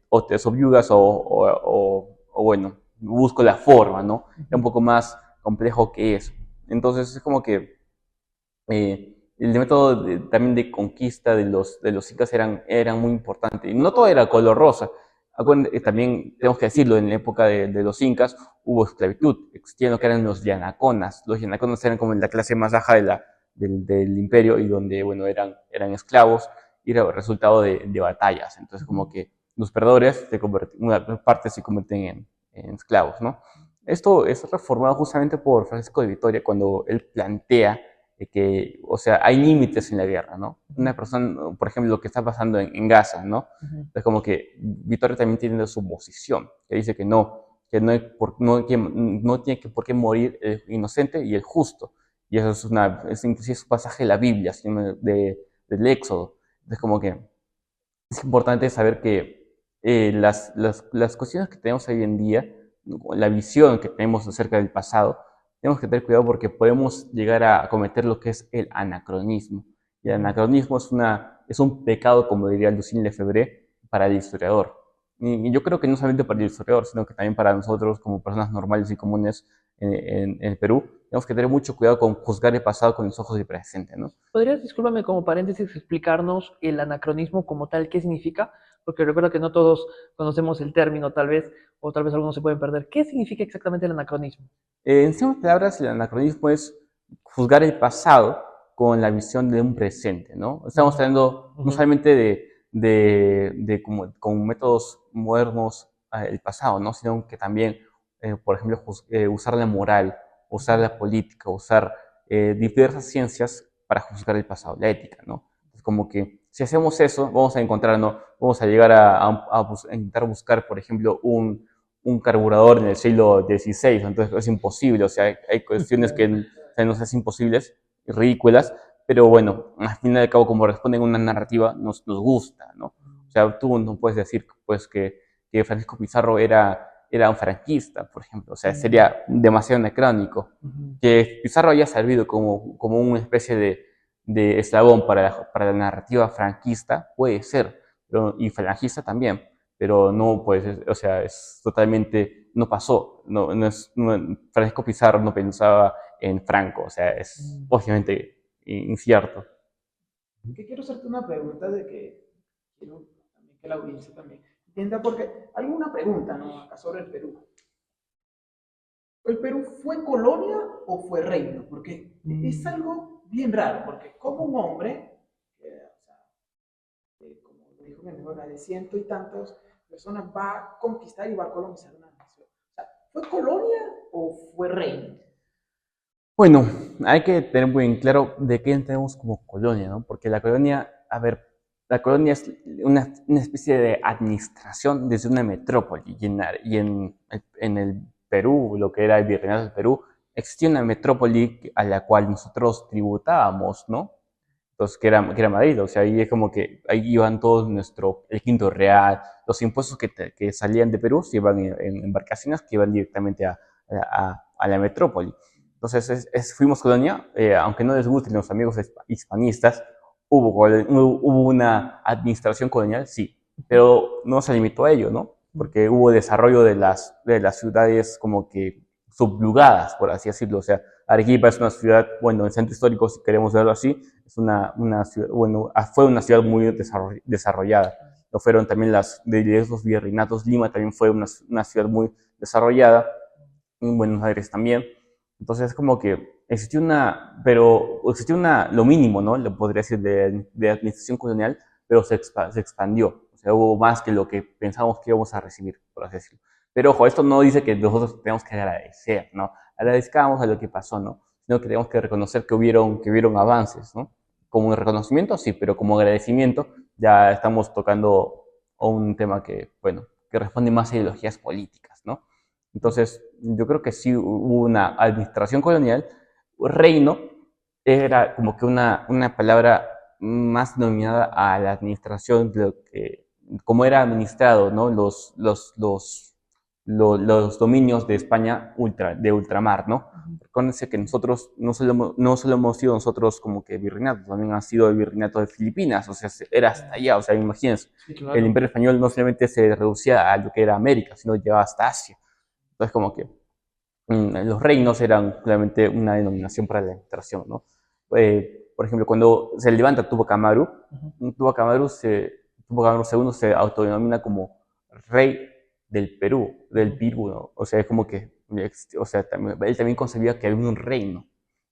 o te subyugas o, bueno, busco la forma, ¿no? Es un Ujú. poco más complejo que eso. Entonces, es como que el método también de conquista de los incas eran muy importante. Y no todo era color rosa. También tenemos que decirlo, en la época de los incas hubo esclavitud. Existían lo que eran los yanaconas. Los yanaconas eran como la clase más baja del imperio y donde, bueno, eran esclavos y era resultado de batallas. Entonces, como que los perdedores, una parte se convierten en esclavos, ¿no? Esto es reformado justamente por Francisco de Vitoria cuando él plantea de que, o sea, hay límites en la guerra, ¿no? Ujú. Una persona, por ejemplo, lo que está pasando en Gaza, ¿no? Ujú. Es como que Vittorio también tiene su posición, que dice que no tiene por qué morir el inocente y el justo. Y eso es inclusive un pasaje de la Biblia, del Éxodo. Es como que es importante saber que las cuestiones que tenemos hoy en día, la visión que tenemos acerca del pasado, tenemos que tener cuidado porque podemos llegar a cometer lo que es el anacronismo. Y el Ujú. anacronismo es un pecado, como diría Lucien Lefebvre, para el historiador. Y yo creo que no solamente para el historiador, sino que también para nosotros como personas normales y comunes en el Perú, tenemos que tener mucho cuidado con juzgar el pasado con los ojos del presente, ¿no? ¿Podrías, discúlpame, como paréntesis, explicarnos el anacronismo como tal, qué significa? Porque recuerda que no todos conocemos el término, tal vez, o tal vez algunos se pueden perder. ¿Qué significa exactamente el anacronismo? En simples palabras, el anacronismo es juzgar el pasado con la visión de un presente, ¿no? Estamos hablando no solamente de como, con métodos modernos el pasado, ¿no? Sino que también, por ejemplo, usar la moral, usar la política, usar diversas ciencias para juzgar el pasado, la ética, ¿no? Es como que si hacemos eso, vamos a encontrarnos, vamos a llegar a intentar buscar, por ejemplo, un carburador en el siglo XVI, entonces es imposible, o sea, hay cuestiones que se nos hacen imposibles, ridículas, pero bueno, al fin y al cabo, como responden a una narrativa, nos gusta, ¿no? O sea, tú no puedes decir, pues, que Francisco Pizarro era un franquista, por ejemplo, o sea, sería demasiado anacrónico. Que Pizarro haya servido como una especie de eslabón para la narrativa franquista, puede ser, pero, y falangista también, pero no, pues, o sea, es totalmente, no pasó, Francisco Pizarro no pensaba en Franco, o sea, es obviamente incierto. Que quiero hacerte una pregunta de que quiero también que la audiencia también entienda, porque alguna pregunta, ¿no? Acá sobre el Perú. ¿El Perú fue colonia o fue reino? Porque es algo bien raro, porque como un hombre, o sea, como lo dijo mi amigo, de ciento y tantas personas va a conquistar y va a colonizar una nación. O sea, ¿fue colonia o fue reino? Bueno, hay que tener muy en claro de qué entendemos como colonia, ¿no? Porque la colonia, a ver, la colonia es una especie de administración desde una metrópoli. En el Perú, lo que era el Virreinato del Perú, existía una metrópoli a la cual nosotros tributábamos, ¿no? Entonces, que era Madrid, o sea, ahí es como que ahí iban todos el quinto real, los impuestos que salían de Perú se iban en embarcaciones que iban directamente a la metrópoli. Entonces, fuimos colonia, aunque no les gusten los amigos hispanistas, hubo una administración colonial, sí, pero no se limitó a ello, ¿no? Porque hubo desarrollo de las ciudades como que subyugadas, por así decirlo. O sea, Arequipa es una ciudad, bueno, el centro histórico, si queremos verlo así, es una ciudad, bueno, fue una ciudad muy desarrollada. Lo fueron también de los virreinatos. Lima también fue una ciudad muy desarrollada, en Buenos Aires también. Entonces, como que existió lo mínimo, ¿no? Lo podría decir de administración colonial, pero se expandió. O sea, hubo más que lo que pensábamos que íbamos a recibir, por así decirlo. Pero ojo, esto no dice que nosotros tenemos que agradecer, ¿no? Agradezcamos a lo que pasó, ¿no? Sino que tenemos que reconocer que hubieron avances, ¿no? Como un reconocimiento, sí, pero como agradecimiento ya estamos tocando un tema que, bueno, que responde más a ideologías políticas, ¿no? Entonces, yo creo que sí hubo una administración colonial. Reino era como que una palabra más denominada a la administración de lo que, como era administrado, ¿no? Los dominios de España de ultramar, ¿no? Recuérdense que nosotros no solo hemos sido nosotros como que virreinatos, también ha sido el virreinato de Filipinas, o sea, era hasta allá, o sea, imagínense, Sí, claro. el Imperio Español no solamente se reducía a lo que era América, sino llegaba hasta Asia. Entonces, como que los reinos eran claramente una denominación para la administración, ¿no? Por ejemplo, cuando se levanta Tupac Amaru, Tupac Amaru II se autodenomina como rey del Perú, ¿no? O sea, es como que, o sea, él también concebía que había un reino.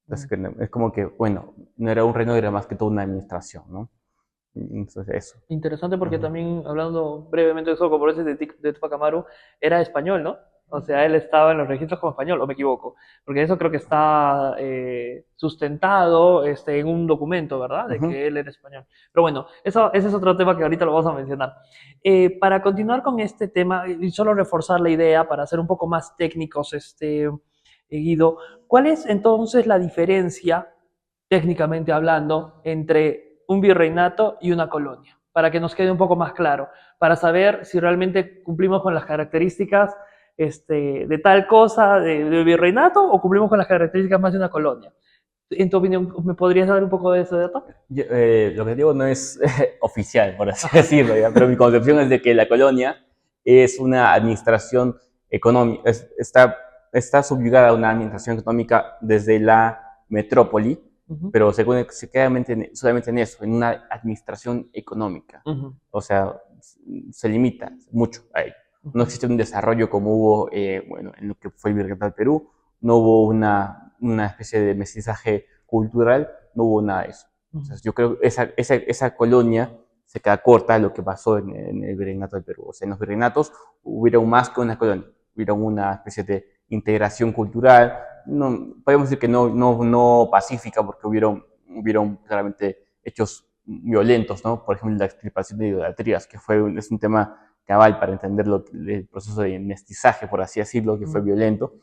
Entonces, es como que, bueno, no era un reino, era más que toda una administración, ¿no? Entonces, eso. Interesante porque Ujú. también, hablando brevemente de eso, como ese de Tupac Amaru, era español, ¿no? O sea, él estaba en los registros como español, o me equivoco, porque eso creo que está sustentado en un documento, ¿verdad? De Ujú. que él era español. Pero bueno, ese es otro tema que ahorita lo vamos a mencionar. Para continuar con este tema, y solo reforzar la idea para ser un poco más técnicos, Guido, ¿cuál es entonces la diferencia, técnicamente hablando, entre un virreinato y una colonia? Para que nos quede un poco más claro, para saber si realmente cumplimos con las características de tal cosa de virreinato o cumplimos con las características más de una colonia. En tu opinión, ¿me podrías dar un poco de ese dato? Lo que digo no es oficial, por así decirlo, ¿ya? Pero mi concepción es de que la colonia es una administración económica, está subyugada a una administración económica desde la metrópoli, pero se queda solamente en eso, en una administración económica. O sea, se limita mucho a ello. No existe un desarrollo como hubo, bueno, en lo que fue el Virreinato del Perú, no hubo una especie de mestizaje cultural, no hubo nada de eso. Entonces, yo creo que esa colonia se queda corta a lo que pasó en el Virreinato del Perú. O sea, en los virreinatos hubieron más que una colonia, hubieron una especie de integración cultural, no, podemos decir que no pacífica, porque hubieron claramente hechos violentos, ¿no? Por ejemplo, la extirpación de idolatrías, que es un tema cabal para entender el proceso de mestizaje, por así decirlo, que fue violento,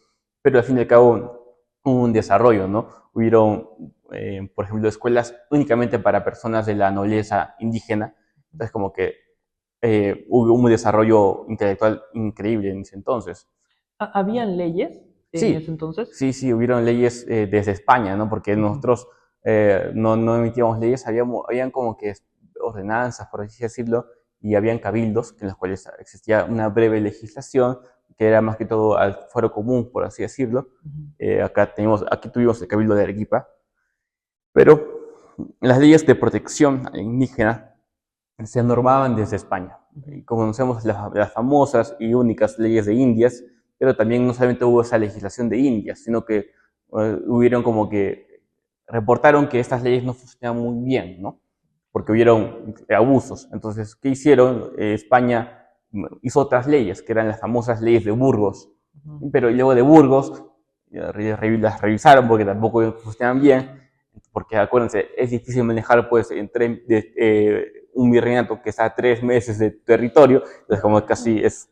pero al fin y al cabo hubo un desarrollo, ¿no? Hubieron, por ejemplo, escuelas únicamente para personas de la nobleza indígena, entonces como que hubo un desarrollo intelectual increíble en ese entonces. ¿Habían leyes en ese entonces? Sí, hubieron leyes desde España, ¿no? Porque nosotros no emitíamos leyes, habían como que ordenanzas, por así decirlo, y habían cabildos en los cuales existía una breve legislación que era más que todo al fuero común, por así decirlo. Aquí tuvimos el Cabildo de Arequipa, pero las leyes de protección indígena se normaban desde España. Y conocemos las famosas y únicas leyes de Indias, pero también no solamente hubo esa legislación de Indias, sino que hubieron como que reportaron que estas leyes no funcionaban muy bien, ¿no? Porque hubieron abusos. Entonces, ¿qué hicieron? España hizo otras leyes, que eran las famosas leyes de Burgos, pero luego de Burgos las revisaron porque tampoco funcionaban bien, porque acuérdense, es difícil manejar pues un virreinato que está a 3 meses de territorio, entonces como es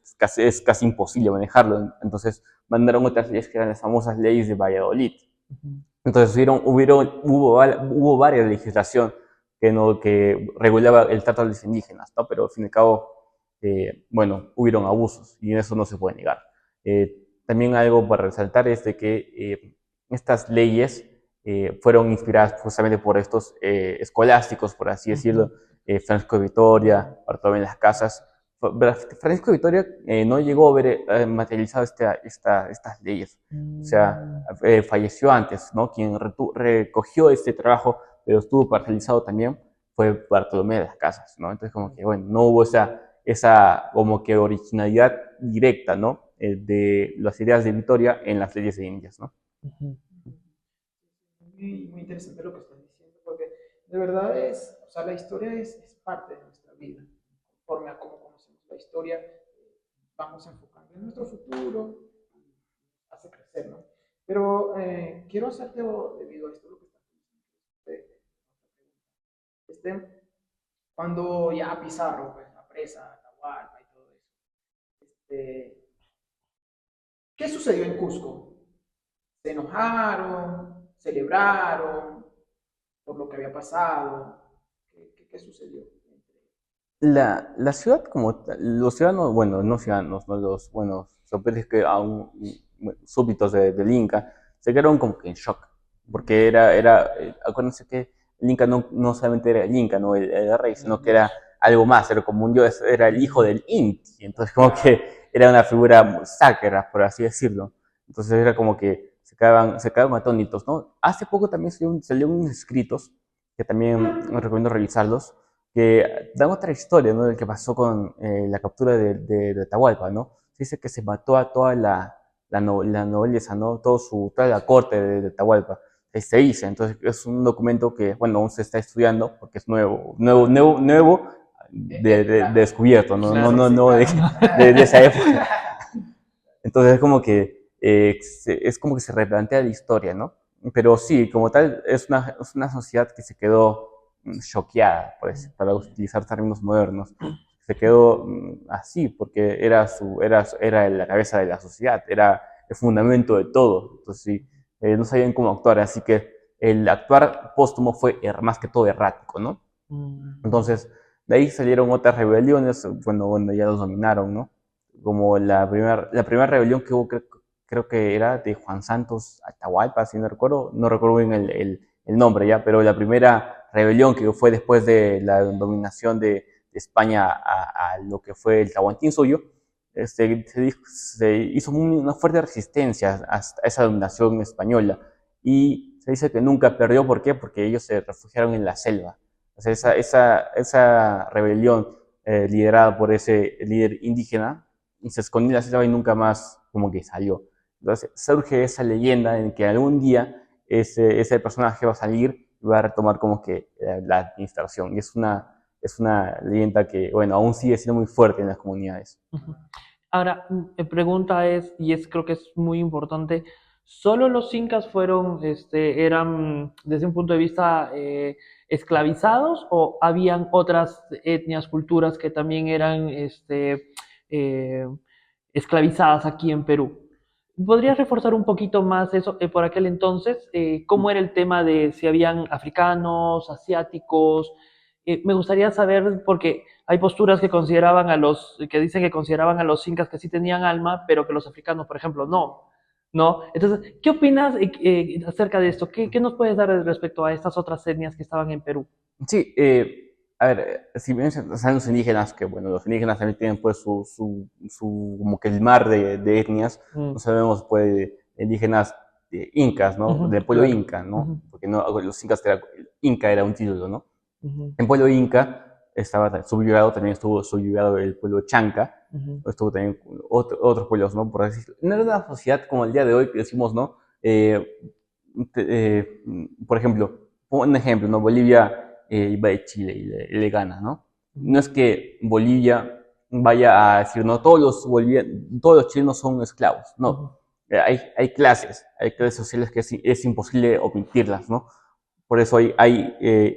casi imposible manejarlo. Entonces mandaron otras leyes que eran las famosas leyes de Valladolid. Entonces hubo varias legislación que regulaba el trato a los indígenas, ¿no? Pero al fin y al cabo, bueno, hubieron abusos y eso no se puede negar. También algo para resaltar es de que estas leyes fueron inspiradas justamente por estos escolásticos, por así decirlo, Francisco de Vitoria, Bartolomé de las Casas. Francisco de Vitoria no llegó a ver materializado estas leyes, o sea, falleció antes, ¿no? Quien recogió este trabajo, pero estuvo parcializado también, fue Bartolomé de las Casas, ¿no? Entonces como que, bueno, no hubo esa como que originalidad directa, ¿no? De las ideas de Vitoria en las leyes de Indias, ¿no? Muy interesante lo que estás diciendo, porque de verdad o sea, la historia es parte de nuestra vida. Conforme a cómo conocemos la historia, vamos enfocando en nuestro futuro, hace crecer, ¿no? Pero quiero hacerte, debido a esto, lo que estás diciendo, cuando ya Pizarro, pues, la presa, Atahualpa y todo eso, ¿qué sucedió en Cusco? ¿Se enojaron? ¿Celebraron por lo que había pasado? ¿Qué sucedió? La ciudad como tal, los ciudadanos, bueno, no ciudadanos, no los buenos que aún súbditos del Inca, se quedaron como que en shock, porque acuérdense que el Inca no solamente era el Inca, no el rey, sino que era algo más, era como un dios, era el hijo del Inti, entonces como que era una figura sacra, por así decirlo. Entonces era como que se quedaban atónitos, ¿no? Hace poco también salieron unos escritos, que también les recomiendo revisarlos, que dan otra historia, ¿no? Del que pasó con la captura de Atahualpa, ¿no? Se dice que se mató a toda la nobleza, ¿no? Toda la corte de Atahualpa. Se dice, entonces es un documento que, bueno, aún se está estudiando porque es nuevo descubierto, ¿no? Claro, No de esa época. Entonces es como que se replantea la historia, ¿no? Pero sí, como tal, es una sociedad que se quedó choqueada, pues, para utilizar términos modernos. Se quedó así porque era la cabeza de la sociedad, era el fundamento de todo. Entonces, sí, no sabían cómo actuar, así que el actuar póstumo fue más que todo errático, ¿no? Entonces, de ahí salieron otras rebeliones, bueno, ya los dominaron, ¿no? Como la primera rebelión que hubo, creo que era de Juan Santos Atahualpa, si no recuerdo bien el nombre ya, pero la primera rebelión que fue después de la dominación de España a lo que fue el Tahuantinsuyo, se hizo una fuerte resistencia a esa dominación española y se dice que nunca perdió. ¿Por qué? Porque ellos se refugiaron en la selva. O sea, esa rebelión liderada por ese líder indígena se escondió en la selva y nunca más como que salió. Entonces surge esa leyenda en que algún día ese personaje va a salir y va a retomar como que la administración. Y es una leyenda que, bueno, aún sigue siendo muy fuerte en las comunidades. Ujú. Ahora, mi pregunta es, y es creo que es muy importante, ¿solo los incas fueron, eran desde un punto de vista esclavizados o habían otras etnias, culturas que también eran eh, esclavizadas aquí en Perú? ¿Podrías reforzar un poquito más eso por aquel entonces? ¿Cómo era el tema de si habían africanos, asiáticos? Me gustaría saber, porque hay posturas que consideraban a los, que dicen que consideraban a los incas que sí tenían alma, pero que los africanos, por ejemplo, no. ¿No? Entonces, ¿qué opinas acerca de esto? ¿Qué nos puedes dar respecto a estas otras etnias que estaban en Perú? Sí, a ver, si bien están los indígenas, que bueno, los indígenas también tienen pues como que el mar de etnias. No Mm, sabemos pues de indígenas incas, ¿no? ujú, Del pueblo claro. inca, ¿no? Ujú, Porque no, los incas, inca era un título, ¿no? ujú, En pueblo inca estaba subyugado, también estuvo subyugado el pueblo chanca, ujú, estuvo también otros pueblos, ¿no? Por así decirlo. No era una sociedad como el día de hoy que decimos, ¿no? Por ejemplo, un ejemplo, ¿no? Bolivia iba de Chile y le gana, ¿no? No ujú, es que Bolivia vaya a decir, no, todos los chilenos son esclavos, ujú, no. Hay clases sociales que es imposible omitirlas, ¿no? Por eso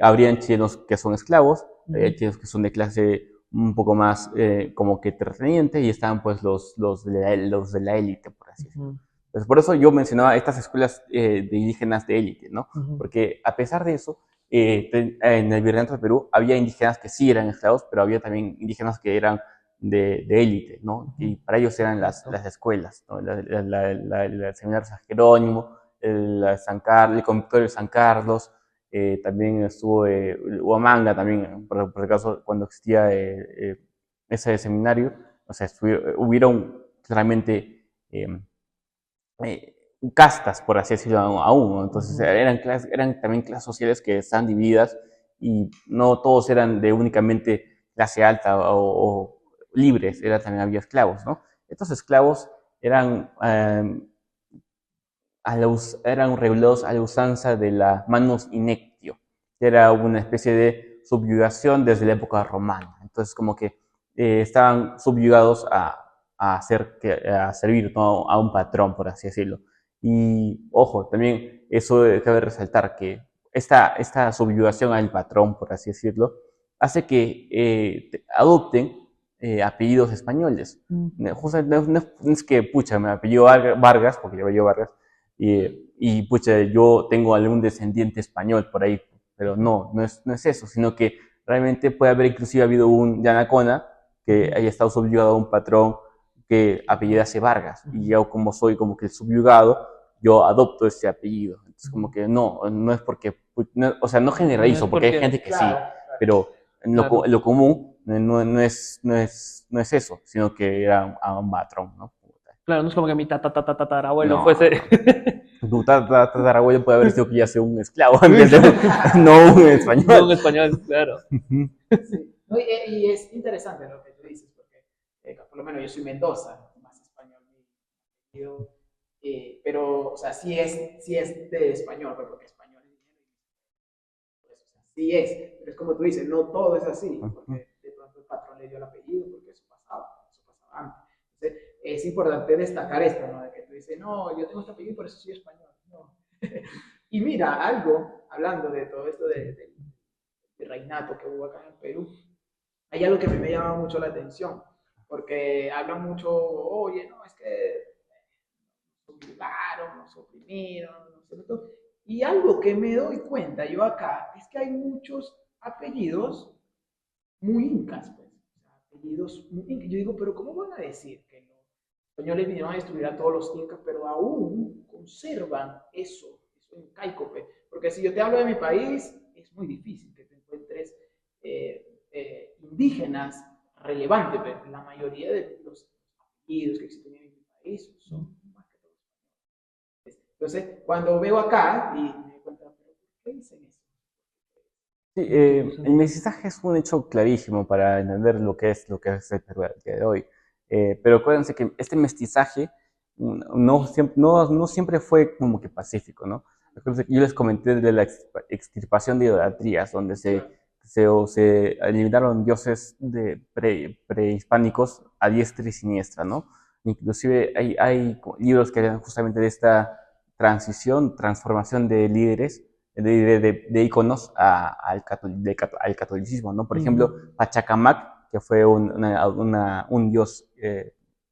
habrían chilenos que son esclavos, hay ujú, chilenos que son de clase un poco más como que terrateniente, y están pues los de la élite, por así decirlo. ujú, Pues por eso yo mencionaba estas escuelas de indígenas de élite, ¿no? ujú, Porque a pesar de eso, en el Virreinato de Perú había indígenas que sí eran esclavos, pero había también indígenas que eran de élite, ¿no? ujú. Y para ellos eran Correcto. las escuelas, ¿no? El Seminario San Jerónimo, el Convictorio de San Carlos, también estuvo Huamanga, también, por el caso, cuando existía ese seminario. O sea, hubieron claramente castas, por así decirlo, aún, ¿no? Entonces Ujú, eran también clases sociales que están divididas, y no todos eran de únicamente clase alta o libres, también había esclavos, ¿no? Estos esclavos eran, eran regulados a la usanza de la manus inectio, que era una especie de subyugación desde la época romana. Entonces, como que estaban subyugados a servir, ¿no? A un patrón, por así decirlo. Y ojo, también eso cabe resaltar que esta subyugación al patrón, por así decirlo, hace que adopten apellidos españoles. ujú, Justamente no es que, pucha, me apellido Vargas, porque yo apellido Vargas, y pucha, yo tengo algún descendiente español por ahí, pero ujú, no es eso, sino que realmente puede haber inclusive habido un Yanacona que ujú, haya estado subyugado a un patrón que apellidase Vargas, y ujú, yo, como soy como que el subyugado, yo adopto ese apellido. Entonces, como ujú. que no es porque, o sea, no No es generalizo, porque hay porque, gente que sí, Claro, claro. pero claro, lo común no es eso, sino que era a un patrón, ¿no? claro, no es como que mi tatarabuelo No, fuese. no. Tu tatarabuelo puede haber sido que ya sea un esclavo en vez de no un No español. en español, claro. Sí. No, y es interesante lo que tú dices, porque por lo menos yo soy Mendoza, más español mi apellido, pero, o sea, sí es de español, pero porque español es pues, o sea, sí es, pero es como tú dices, no todo es así, porque de pronto el patrón le dio el apellido, porque eso pasaba antes. Entonces, es importante destacar esto, ¿no? De que tú dices, no, yo tengo este apellido y por eso soy español. No. Y mira, algo, hablando de todo esto de reinato que hubo acá en Perú, hay algo que a mí me llama mucho la atención, porque hablan mucho, oye, no, es que nos obligaron, nos oprimieron, no sé todo. Y algo que me doy cuenta yo acá es que hay muchos apellidos muy incas, pues. O sea, apellidos muy incas. Yo digo, pero ¿cómo van a decir que los españoles vinieron a destruir a todos los incas, pero aún conservan eso incaico, pues? Porque si yo te hablo de mi país, es muy difícil que te encuentres indígenas relevantes, pues. La mayoría de los y los que existen en mi país son más que todos españoles. Entonces, cuando veo acá y me doy cuenta, ¿pero por qué dicen eso? Sí, el mestizaje es un hecho clarísimo para entender lo que es el Perú al día de hoy. Pero acuérdense que este mestizaje no siempre fue como que pacífico, ¿no? Acuérdense que yo les comenté de la extirpación de idolatrías, donde Claro. se eliminaron dioses prehispánicos a diestra y siniestra, ¿no? Inclusive hay libros que hablan justamente de esta transformación de líderes de iconos al catolicismo, ¿no? Por ejemplo, Pachacamac, que fue un dios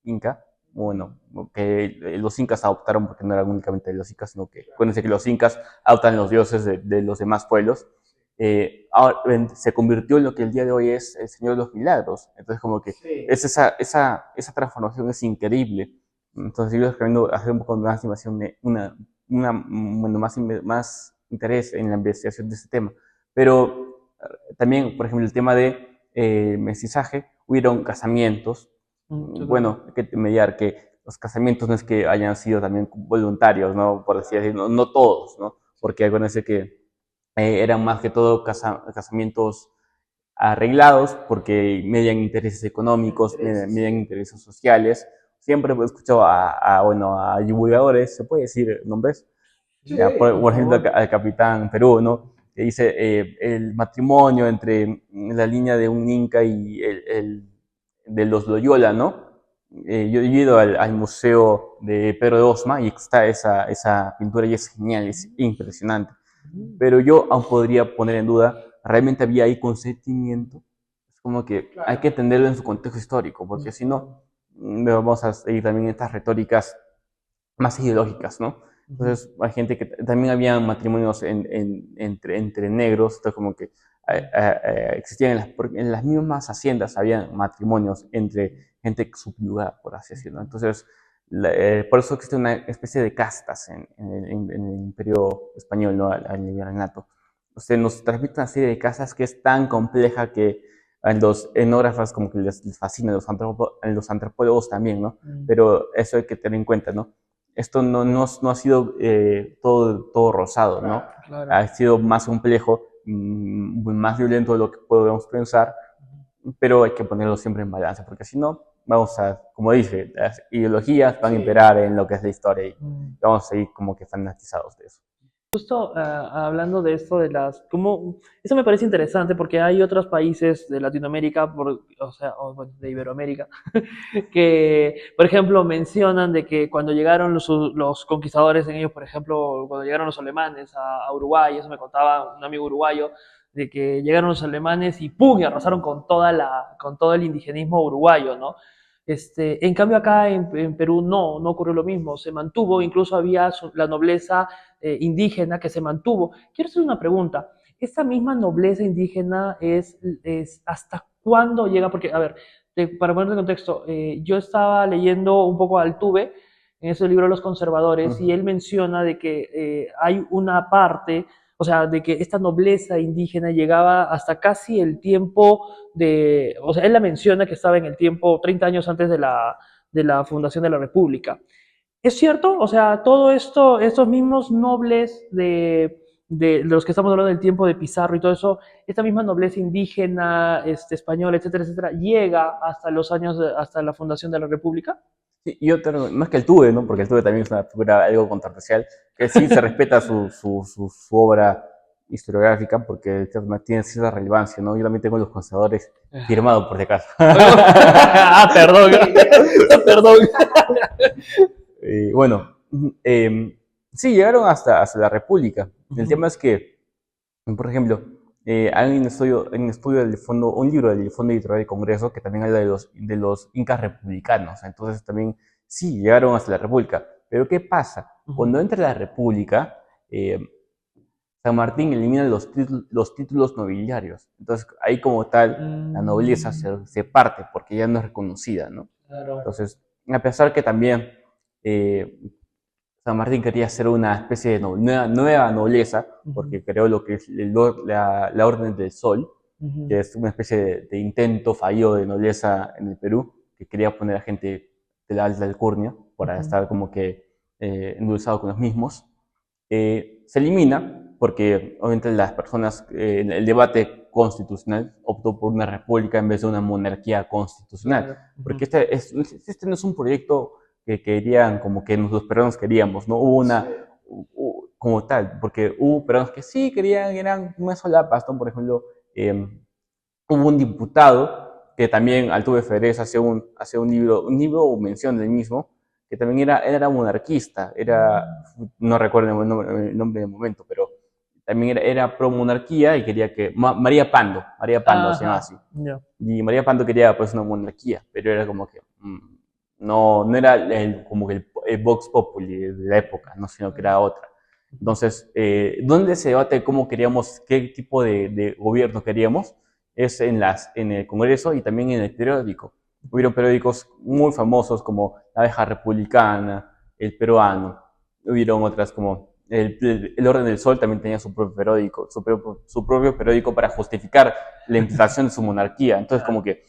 inca, bueno, que los incas adoptaron porque no era únicamente de los incas, sino que acuérdense que los incas adoptan los dioses de los demás pueblos. Ahora, se convirtió en lo que el día de hoy es el Señor de los Milagros. Entonces, como que Sí. esa transformación es increíble. Entonces, yo les recomiendo hacer un poco más de bueno, más interés en la investigación de este tema. Pero también, por ejemplo, el tema de mestizaje, hubieron casamientos. Sí, claro. Bueno, hay que mediar que los casamientos no es que hayan sido también voluntarios, ¿no? Por así decirlo, no todos, ¿no? Porque acuérdense que eran más que todo casamientos arreglados porque median intereses económicos, median intereses sociales. Siempre he escuchado bueno, a divulgadores, se puede decir nombres, Sí, ya, Por por ejemplo, favor. al capitán Perú, ¿no? Que dice el matrimonio entre la línea de un Inca y de los Loyola, ¿no? Yo he ido al museo de Pedro de Osma y está esa pintura y es genial, es impresionante. Pero yo aún podría poner en duda, ¿realmente había ahí consentimiento? Es como que hay claro. que entenderlo en su contexto histórico, porque si no, vamos a seguir también estas retóricas más ideológicas, ¿no? Entonces, hay gente que también había matrimonios entre negros, entonces como que existían en las mismas haciendas, había matrimonios entre gente subyugada, por así decirlo. Entonces, por eso existe una especie de castas en el imperio español, ¿no? Al virreinato. Usted nos transmite una serie de castas que es tan compleja que a los etnógrafos como que les fascina, a los antropólogos también, ¿no? Pero eso hay que tener en cuenta, ¿no? Esto no ha sido todo rosado, ¿no? Claro. Ha sido más complejo, más violento de lo que podemos pensar, pero hay que ponerlo siempre en balance, porque si no, como dije, las ideologías van a Sí. imperar en lo que es la historia y Mm. vamos a seguir como que fanatizados de eso. Justo hablando de esto, eso me parece interesante porque hay otros países de Latinoamérica, o sea, bueno, de Iberoamérica, que, por ejemplo, mencionan de que cuando llegaron los conquistadores en ellos, por ejemplo, cuando llegaron los alemanes a Uruguay, eso me contaba un amigo uruguayo, de que llegaron los alemanes y ¡pum! Y arrasaron con todo el indigenismo uruguayo, ¿no? En cambio acá en Perú no ocurrió lo mismo, se mantuvo, incluso había la nobleza indígena que se mantuvo. Quiero hacer una pregunta, ¿esta misma nobleza indígena es hasta cuándo llega? Porque, a ver, para poner en contexto, yo estaba leyendo un poco a Altuve en ese libro Los Conservadores y él menciona de que hay una parte, o sea, de que esta nobleza indígena llegaba hasta casi el tiempo o sea, él la menciona que estaba en el tiempo 30 años antes de la fundación de la República. ¿Es cierto? O sea, todo esto, estos mismos nobles de los que estamos hablando del tiempo de Pizarro y todo eso, esta misma nobleza indígena, española, etcétera, etcétera, llega hasta los años, hasta la fundación de la República. Sí, más que el Tuve, ¿no? Porque el Tuve también es una figura algo controversial, que sí se respeta su obra historiográfica porque tiene cierta relevancia, ¿no? Yo también tengo los conservadores firmado por si acaso. Perdón, perdón. Bueno, sí, llegaron hasta la República. El tema es que, por ejemplo, hay un estudio del fondo, un libro del Fondo Editorial del Congreso que también habla de los incas republicanos. Entonces también sí, llegaron hasta la República. Pero ¿qué pasa? Cuando entra la República, San Martín elimina los títulos nobiliarios. Entonces ahí como tal, la nobleza se parte porque ya no es reconocida, ¿no? Claro. Entonces, a pesar que también eh, San Martín quería hacer una especie de nueva nobleza, porque creó lo que es la Orden del Sol, que es una especie de intento fallido de nobleza en el Perú, que quería poner a gente de la alta alcurnia, para estar como que endulzado con los mismos, se elimina porque obviamente las personas, el debate constitucional optó por una república en vez de una monarquía constitucional, Claro. porque este no es un proyecto que querían como que los peruanos queríamos, no hubo Sí. como tal, porque hubo peruanos que sí querían, eran más solapas, ¿no? Por ejemplo, hubo un diputado que también Altuve Ferez hace un libro o mención del mismo, que también era monarquista, no recuerdo el nombre del momento, pero también era pro monarquía y quería que, María Pando se llama Ajá, así, ya. y María Pando quería pues una monarquía, pero era como que no era como que el Vox Populi de la época, ¿no? Sino que era otra. Entonces, ¿dónde se debate cómo queríamos, qué tipo de gobierno queríamos? Es en el Congreso y también en el periódico. Hubieron periódicos muy famosos como La Abeja Republicana, El Peruano. Hubieron otras como el Orden del Sol también tenía su propio periódico, su propio periódico para justificar la implantación de su monarquía. Entonces, como que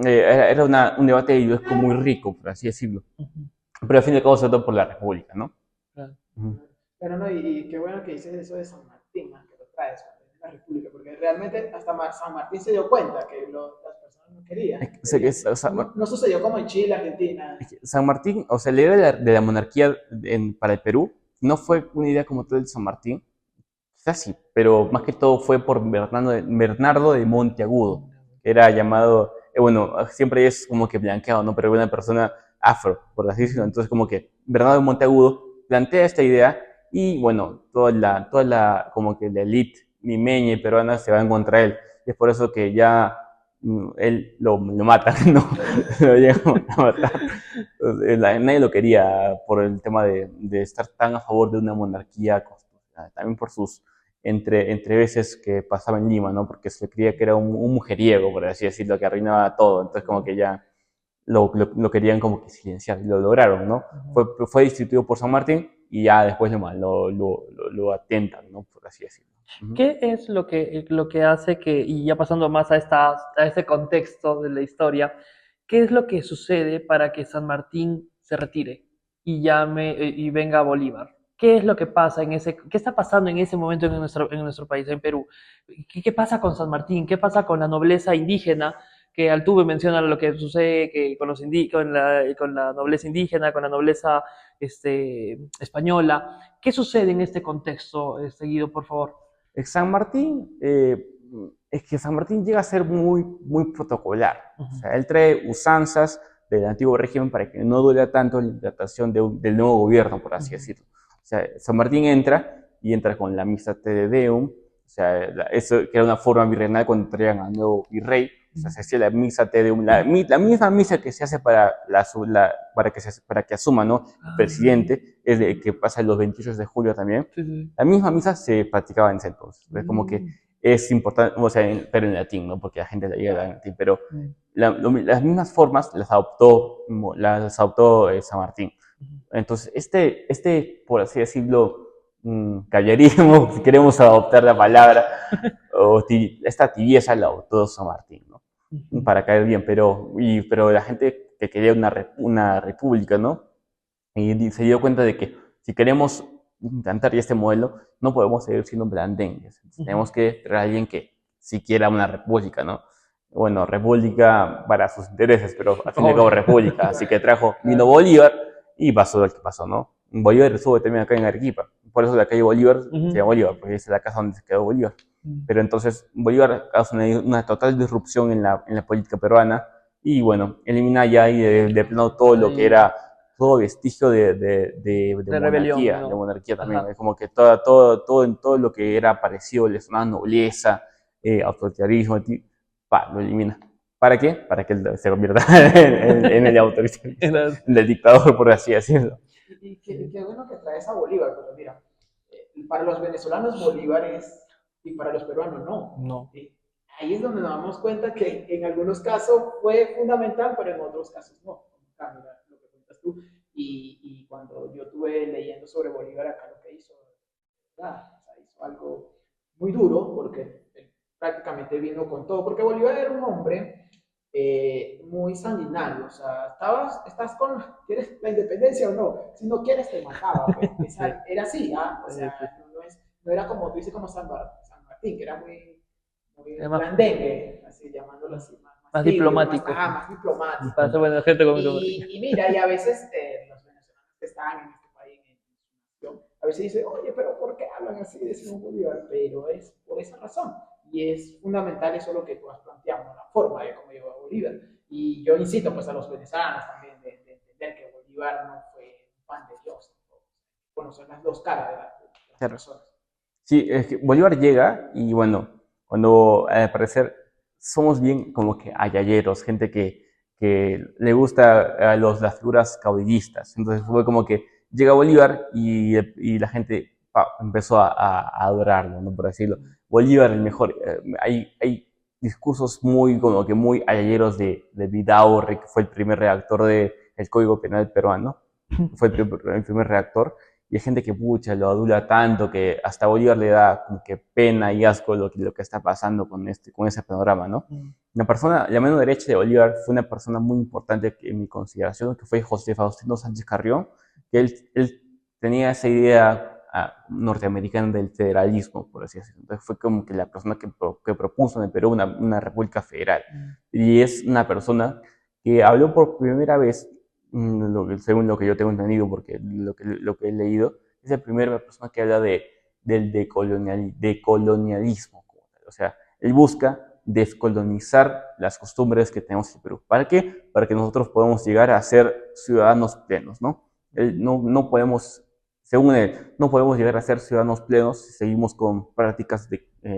era un debate ideológico muy rico, por así decirlo. Ujú, Pero al fin y al cabo se votó por la República, ¿no? claro. Ujú. Pero no, y qué bueno que dices eso de San Martín, que lo traes, la República, porque realmente hasta San Martín se dio cuenta que las personas no querían. O sea, No, no sucedió como en Chile, Argentina. San Martín, o sea, la idea de la monarquía para el Perú no fue una idea como tal de San Martín, quizás sí, pero más que todo fue por Bernardo de Monteagudo, que era llamado, bueno, siempre es como que blanqueado, ¿no? Pero era una persona afro, por así decirlo. Entonces, como que Bernardo de Monteagudo plantea esta idea y, bueno, como que la élite limeña y peruana se va en contra de él. Y es por eso que ya él lo mata, ¿no? Lo llegan a matar. Entonces, nadie lo quería por el tema de estar tan a favor de una monarquía constitucional, también por sus entre veces que pasaba en Lima, ¿no? Porque se creía que era un mujeriego, por así decirlo, que arruinaba todo. Entonces, como que ya lo querían como que silenciar, y lo lograron, ¿no? Fue distribuido por San Martín y ya después lo atentan, ¿no? Por así decirlo. Ujú. ¿Qué es lo que hace que, y ya pasando más a este contexto de la historia, qué es lo que sucede para que San Martín se retire y y venga Bolívar? ¿Qué es lo que pasa qué está pasando en ese momento en nuestro país, en Perú? ¿Qué pasa con San Martín? ¿Qué pasa con la nobleza indígena? Que Altuve menciona lo que sucede que con la nobleza indígena, con la nobleza española. ¿Qué sucede en este contexto, seguido, por favor? San Martín, es que San Martín llega a ser muy protocolar. O Ujú. sea, él trae usanzas del antiguo régimen para que no duela tanto la implantación del nuevo gobierno, por así Ujú. decirlo. O sea, San Martín entra con la misa Te Deum, o sea, eso que era una forma virreinal cuando traían al nuevo virrey. O sea, se hacía la misa Te Deum, la misma misa que se hace para que asuma, ¿no? El Ah, presidente, es de que pasa los 28 de julio también. sí, sí. La misma misa se practicaba en ese entonces. Es como que Mm, es importante, o sea, pero en latín, ¿no? Porque la gente leía en latín, pero mm, las mismas formas las adoptó San Martín. ujú. Entonces, por así decirlo, caballerismo, si queremos adoptar la palabra, esta tibieza la adoptó San Martín, ¿no? Ujú. Para caer bien, pero la gente que quería una república, ¿no? Y se dio cuenta de que si queremos implantar ya este modelo, no podemos seguir siendo blandengues. Ujú. Tenemos que traer a alguien que si quiera una república, ¿no? Bueno, república para sus intereses, pero al fin y al cabo Obvio. república. Así que vino Claro. Bolívar y pasó lo que pasó, ¿no? Bolívar estuvo también acá en Arequipa. Por eso la calle Bolívar se llama Ujú. Bolívar, porque es la casa donde se quedó Bolívar. Mm. Pero entonces Bolívar causa una total disrupción en la política peruana y bueno, elimina ya ahí de plano todo lo que Ahí, era todo vestigio de rebelión, de ¿no? monarquía también. Ajá. Es como que en todo lo que era parecido, le sonaba nobleza, autoritarismo, lo elimina. ¿Para qué? Para que él se convierta en el autoritarista, Era- en el dictador, por así decirlo. Qué bueno que traes a Bolívar, pero mira, para los venezolanos Bolívar es, y para los peruanos no. No. Ahí es donde nos damos cuenta que en algunos casos fue fundamental, pero en otros casos no. Mira, lo que cuentas tú. Y cuando yo estuve leyendo sobre Bolívar acá, lo que hizo, ¿verdad? O sea, hizo algo muy duro, porque él prácticamente vino con todo, porque Bolívar era un hombre muy sanguinario. O sea, ¿quieres la independencia o no? Si no quieres, te mataba. Pues. Sí, Era así, ¿ah? O sí, sea, sí. no era como tú dices, como San Martín, que era muy Es blandengue, así llamándolo así, más más tibio, diplomático. más diplomático, Parece ¿no? buena gente como Martín. Y mira, y a veces los venezolanos que están en este país, en su nación, a veces dicen, oye, pero ¿por qué hablan así de Simón Bolívar? Pero es por esa razón. Y es fundamental eso lo que tú has planteado, ¿no? La forma de cómo llegó a Bolívar. Y yo incito pues a los venezolanos también de entender que Bolívar no fue un pan de Dios, ¿no? Conocer las dos caras de las Claro. personas. Sí, es que Bolívar llega y bueno, cuando al parecer somos bien como que ayayeros, gente que le gusta a las figuras caudillistas. Entonces fue como que llega Bolívar y la gente empezó a adorarlo, ¿no? Por decirlo. Bolívar el mejor. Hay discursos muy como que muy ayayeros de Vidaurre, que fue el primer redactor del Código Penal peruano. Fue el primer redactor y hay gente que pucha, lo adula tanto que hasta Bolívar le da como que pena y asco lo que está pasando con ese panorama, ¿no? Una persona, la mano derecha de Bolívar fue una persona muy importante en mi consideración, que fue José Faustino Sánchez Carrión, que él tenía esa idea norteamericana del federalismo, por así decirlo. Entonces fue como que la persona que propuso en el Perú una república federal. Y es una persona que habló por primera vez según lo que yo tengo entendido, porque lo que he leído, es la primera persona que habla del decolonialismo. O sea, él busca descolonizar las costumbres que tenemos en Perú. ¿Para qué? Para que nosotros podamos llegar a ser ciudadanos plenos, ¿no? No podemos, según él, no podemos llegar a ser ciudadanos plenos si seguimos con prácticas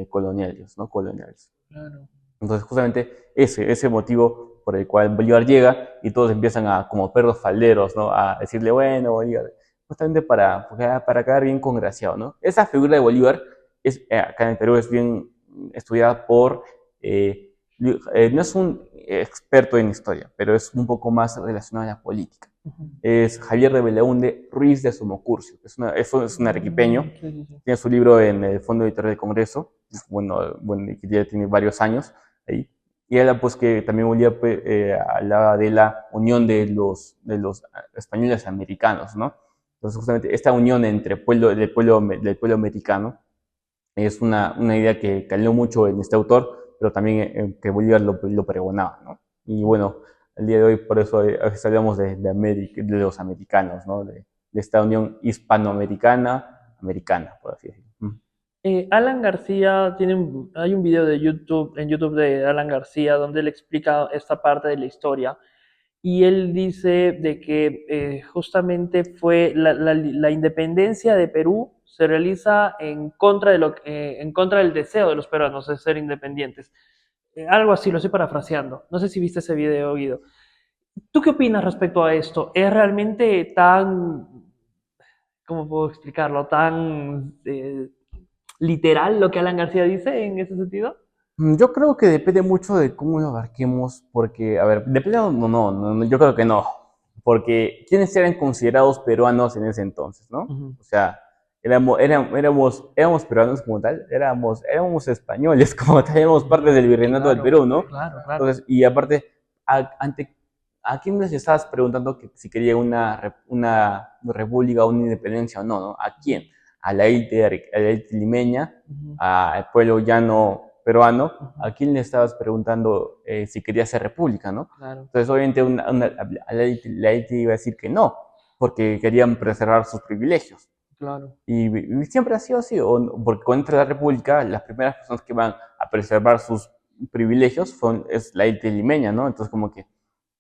coloniales, ¿no? Coloniales. Claro. Entonces, justamente ese motivo por el cual Bolívar llega y todos empiezan a, como perros falderos, ¿no? A decirle, bueno, Bolívar, justamente para quedar bien congraciado, ¿no? Esa figura de Bolívar acá en el Perú es bien estudiada no es un experto en historia, pero es un poco más relacionado a la política. Es Javier de Belaúnde Ruiz de Somocurcio, es un arequipeño, Sí, sí, sí. tiene su libro en el Fondo Editorial del Congreso, bueno, que ya tiene varios años ahí. Y era pues que también Bolívar hablaba de la unión de los españoles americanos, ¿no? Entonces justamente esta unión entre del pueblo americano es una idea que caló mucho en este autor, pero también que Bolívar lo pregonaba, ¿no? Y bueno, el día de hoy por eso a veces hablamos de América, de los americanos, ¿no? De esta unión hispanoamericana, americana, por así decirlo. Alan García hay un video en YouTube de Alan García donde él explica esta parte de la historia y él dice de que justamente fue la independencia de Perú se realiza en contra en contra del deseo de los peruanos de ser independientes. Algo así, lo estoy parafraseando. No sé si viste ese video, Guido. ¿Tú qué opinas respecto a esto? ¿Es realmente cómo puedo explicarlo, tan literal lo que Alan García dice en ese sentido? Yo creo que depende mucho de cómo lo abarquemos, porque, a ver, depende, yo creo que no, porque ¿quiénes eran considerados peruanos en ese entonces, no? Ujú. O sea, éramos peruanos como tal, éramos españoles como tal, éramos parte del virreinato del Claro, Perú, ¿no? claro, claro. Entonces, y aparte, ante, ¿a quién les estabas preguntando que si quería una república, una independencia o no, ¿no? ¿A quién? A la élite limeña, Ujú, al pueblo llano peruano, ujú, ¿a quién le estabas preguntando si quería ser república, no? claro, Entonces, obviamente, la élite iba a decir que no, porque querían preservar sus privilegios. claro. Y siempre ha sido así, porque cuando entra la república, las primeras personas que van a preservar sus privilegios es la élite limeña, ¿no? Entonces, como que,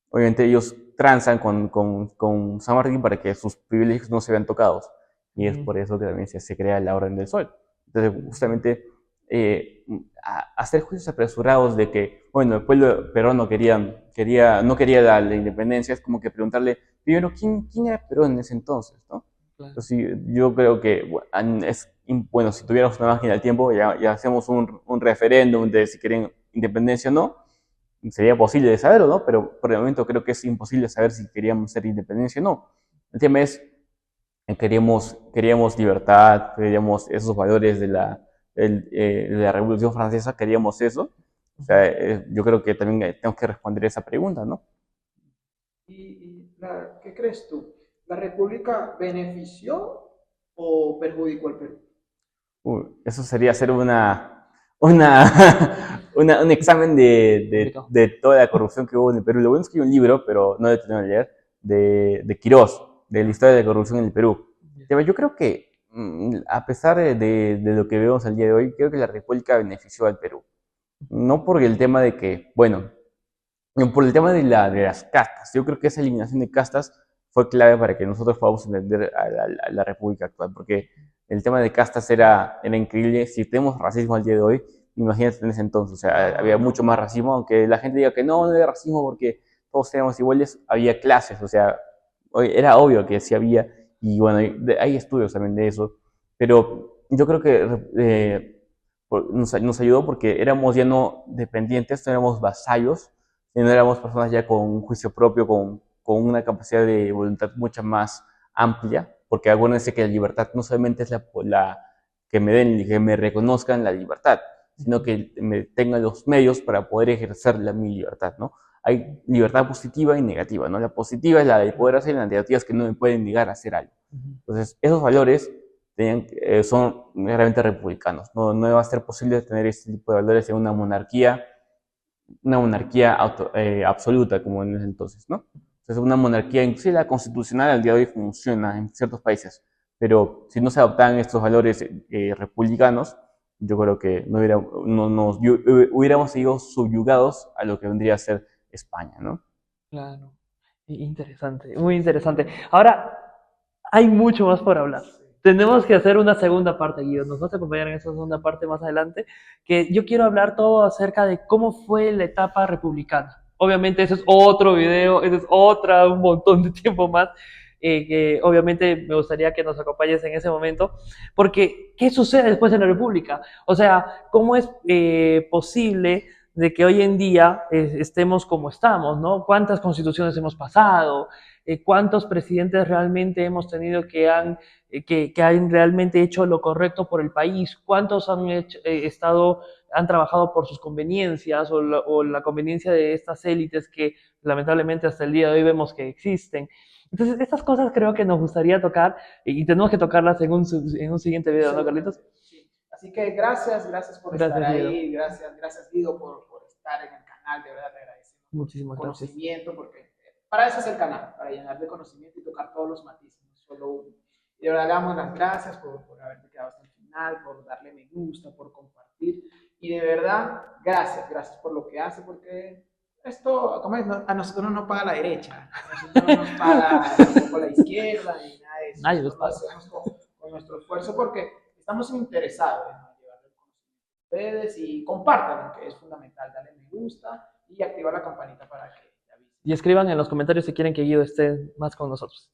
obviamente, ellos transan con San Martín para que sus privilegios no se vean tocados. Y es Ujú, por eso que también se crea la Orden del Sol. Entonces, justamente, hacer juicios apresurados de que, bueno, el pueblo peruano no quería la independencia, es como que preguntarle, primero, ¿quién era Perón en ese entonces, no? claro. Entonces, sí, yo creo que, bueno, si tuviéramos una máquina del tiempo, ya hacemos un referéndum de si quieren independencia o no, sería posible de saberlo, ¿no? Pero por el momento creo que es imposible saber si queríamos ser independencia o no. El tema es, queríamos libertad, queríamos esos valores de la Revolución Francesa, queríamos eso. O sea, yo creo que también tenemos que responder esa pregunta, ¿no? ¿Qué crees tú? ¿La República benefició o perjudicó al Perú? Eso sería hacer una, un examen Complicado. de toda la corrupción que hubo en el Perú. Lo bueno es que hay un libro, pero no lo he tenido que leer, de Quirós, de la historia de la corrupción en el Perú. Pero yo creo que, a pesar de lo que vemos al día de hoy, creo que la República benefició al Perú. No por el tema de que, bueno, por el tema de las castas. Yo creo que esa eliminación de castas fue clave para que nosotros podamos entender a la República actual, porque el tema de castas era increíble. Si tenemos racismo al día de hoy, imagínate en ese entonces, o sea, había mucho más racismo, aunque la gente diga que no había racismo porque todos éramos iguales, había clases, o sea, era obvio que sí había, y bueno, hay estudios también de eso, pero yo creo que nos ayudó porque éramos ya no dependientes, no éramos vasallos, sino éramos personas ya con un juicio propio, con una capacidad de voluntad mucho más amplia, porque acuérdense que la libertad no solamente es que me den, que me reconozcan la libertad, sino que me tengan los medios para poder ejercer mi libertad, ¿no? Hay libertad positiva y negativa, ¿no? La positiva es la de poder hacer, y la negativa es que no me pueden negar a hacer algo. Entonces, esos valores son realmente republicanos. No, no va a ser posible tener este tipo de valores en una monarquía absoluta como en ese entonces, ¿no? Entonces, una monarquía, inclusive la constitucional al día de hoy funciona en ciertos países, pero si no se adoptaban estos valores republicanos, yo creo que hubiéramos sido subyugados a lo que vendría a ser España, ¿no? Claro. Interesante, muy interesante. Ahora, hay mucho más por hablar. Tenemos que hacer una segunda parte, Guido. Nos vas a acompañar en esa segunda parte más adelante, que yo quiero hablar todo acerca de cómo fue la etapa republicana. Obviamente, ese es otro video, ese es un montón de tiempo más, que obviamente me gustaría que nos acompañes en ese momento, porque ¿qué sucede después en la República? O sea, ¿cómo es posible de que hoy en día estemos como estamos, ¿no? ¿Cuántas constituciones hemos pasado? ¿Cuántos presidentes realmente hemos tenido que han realmente hecho lo correcto por el país? ¿Cuántos han trabajado por sus conveniencias o la conveniencia de estas élites que lamentablemente hasta el día de hoy vemos que existen? Entonces, estas cosas creo que nos gustaría tocar y tenemos que tocarlas en un siguiente video, ¿no, Carlitos? Sí. Así que gracias por estar Gracias, Guido. ahí, gracias Guido por estar en el canal, de verdad te agradecemos Muchísimas gracias. conocimiento, porque para eso es el canal, para llenar de conocimiento y tocar todos los matices, no solo uno. Y de verdad damos las gracias por haberte quedado hasta el final, por darle me gusta, por compartir, y de verdad, gracias por lo que hace, porque esto, como es, a nosotros no nos paga la derecha, a nosotros no nos paga tampoco la izquierda, ni nada de eso. Nadie los Nosotros lo paga. hacemos con nuestro esfuerzo porque estamos interesados en llevar el conocimiento a ustedes y compártanlo, que es fundamental, darle me gusta y activar la campanita para que te avise. Y escriban en los comentarios si quieren que Guido esté más con nosotros.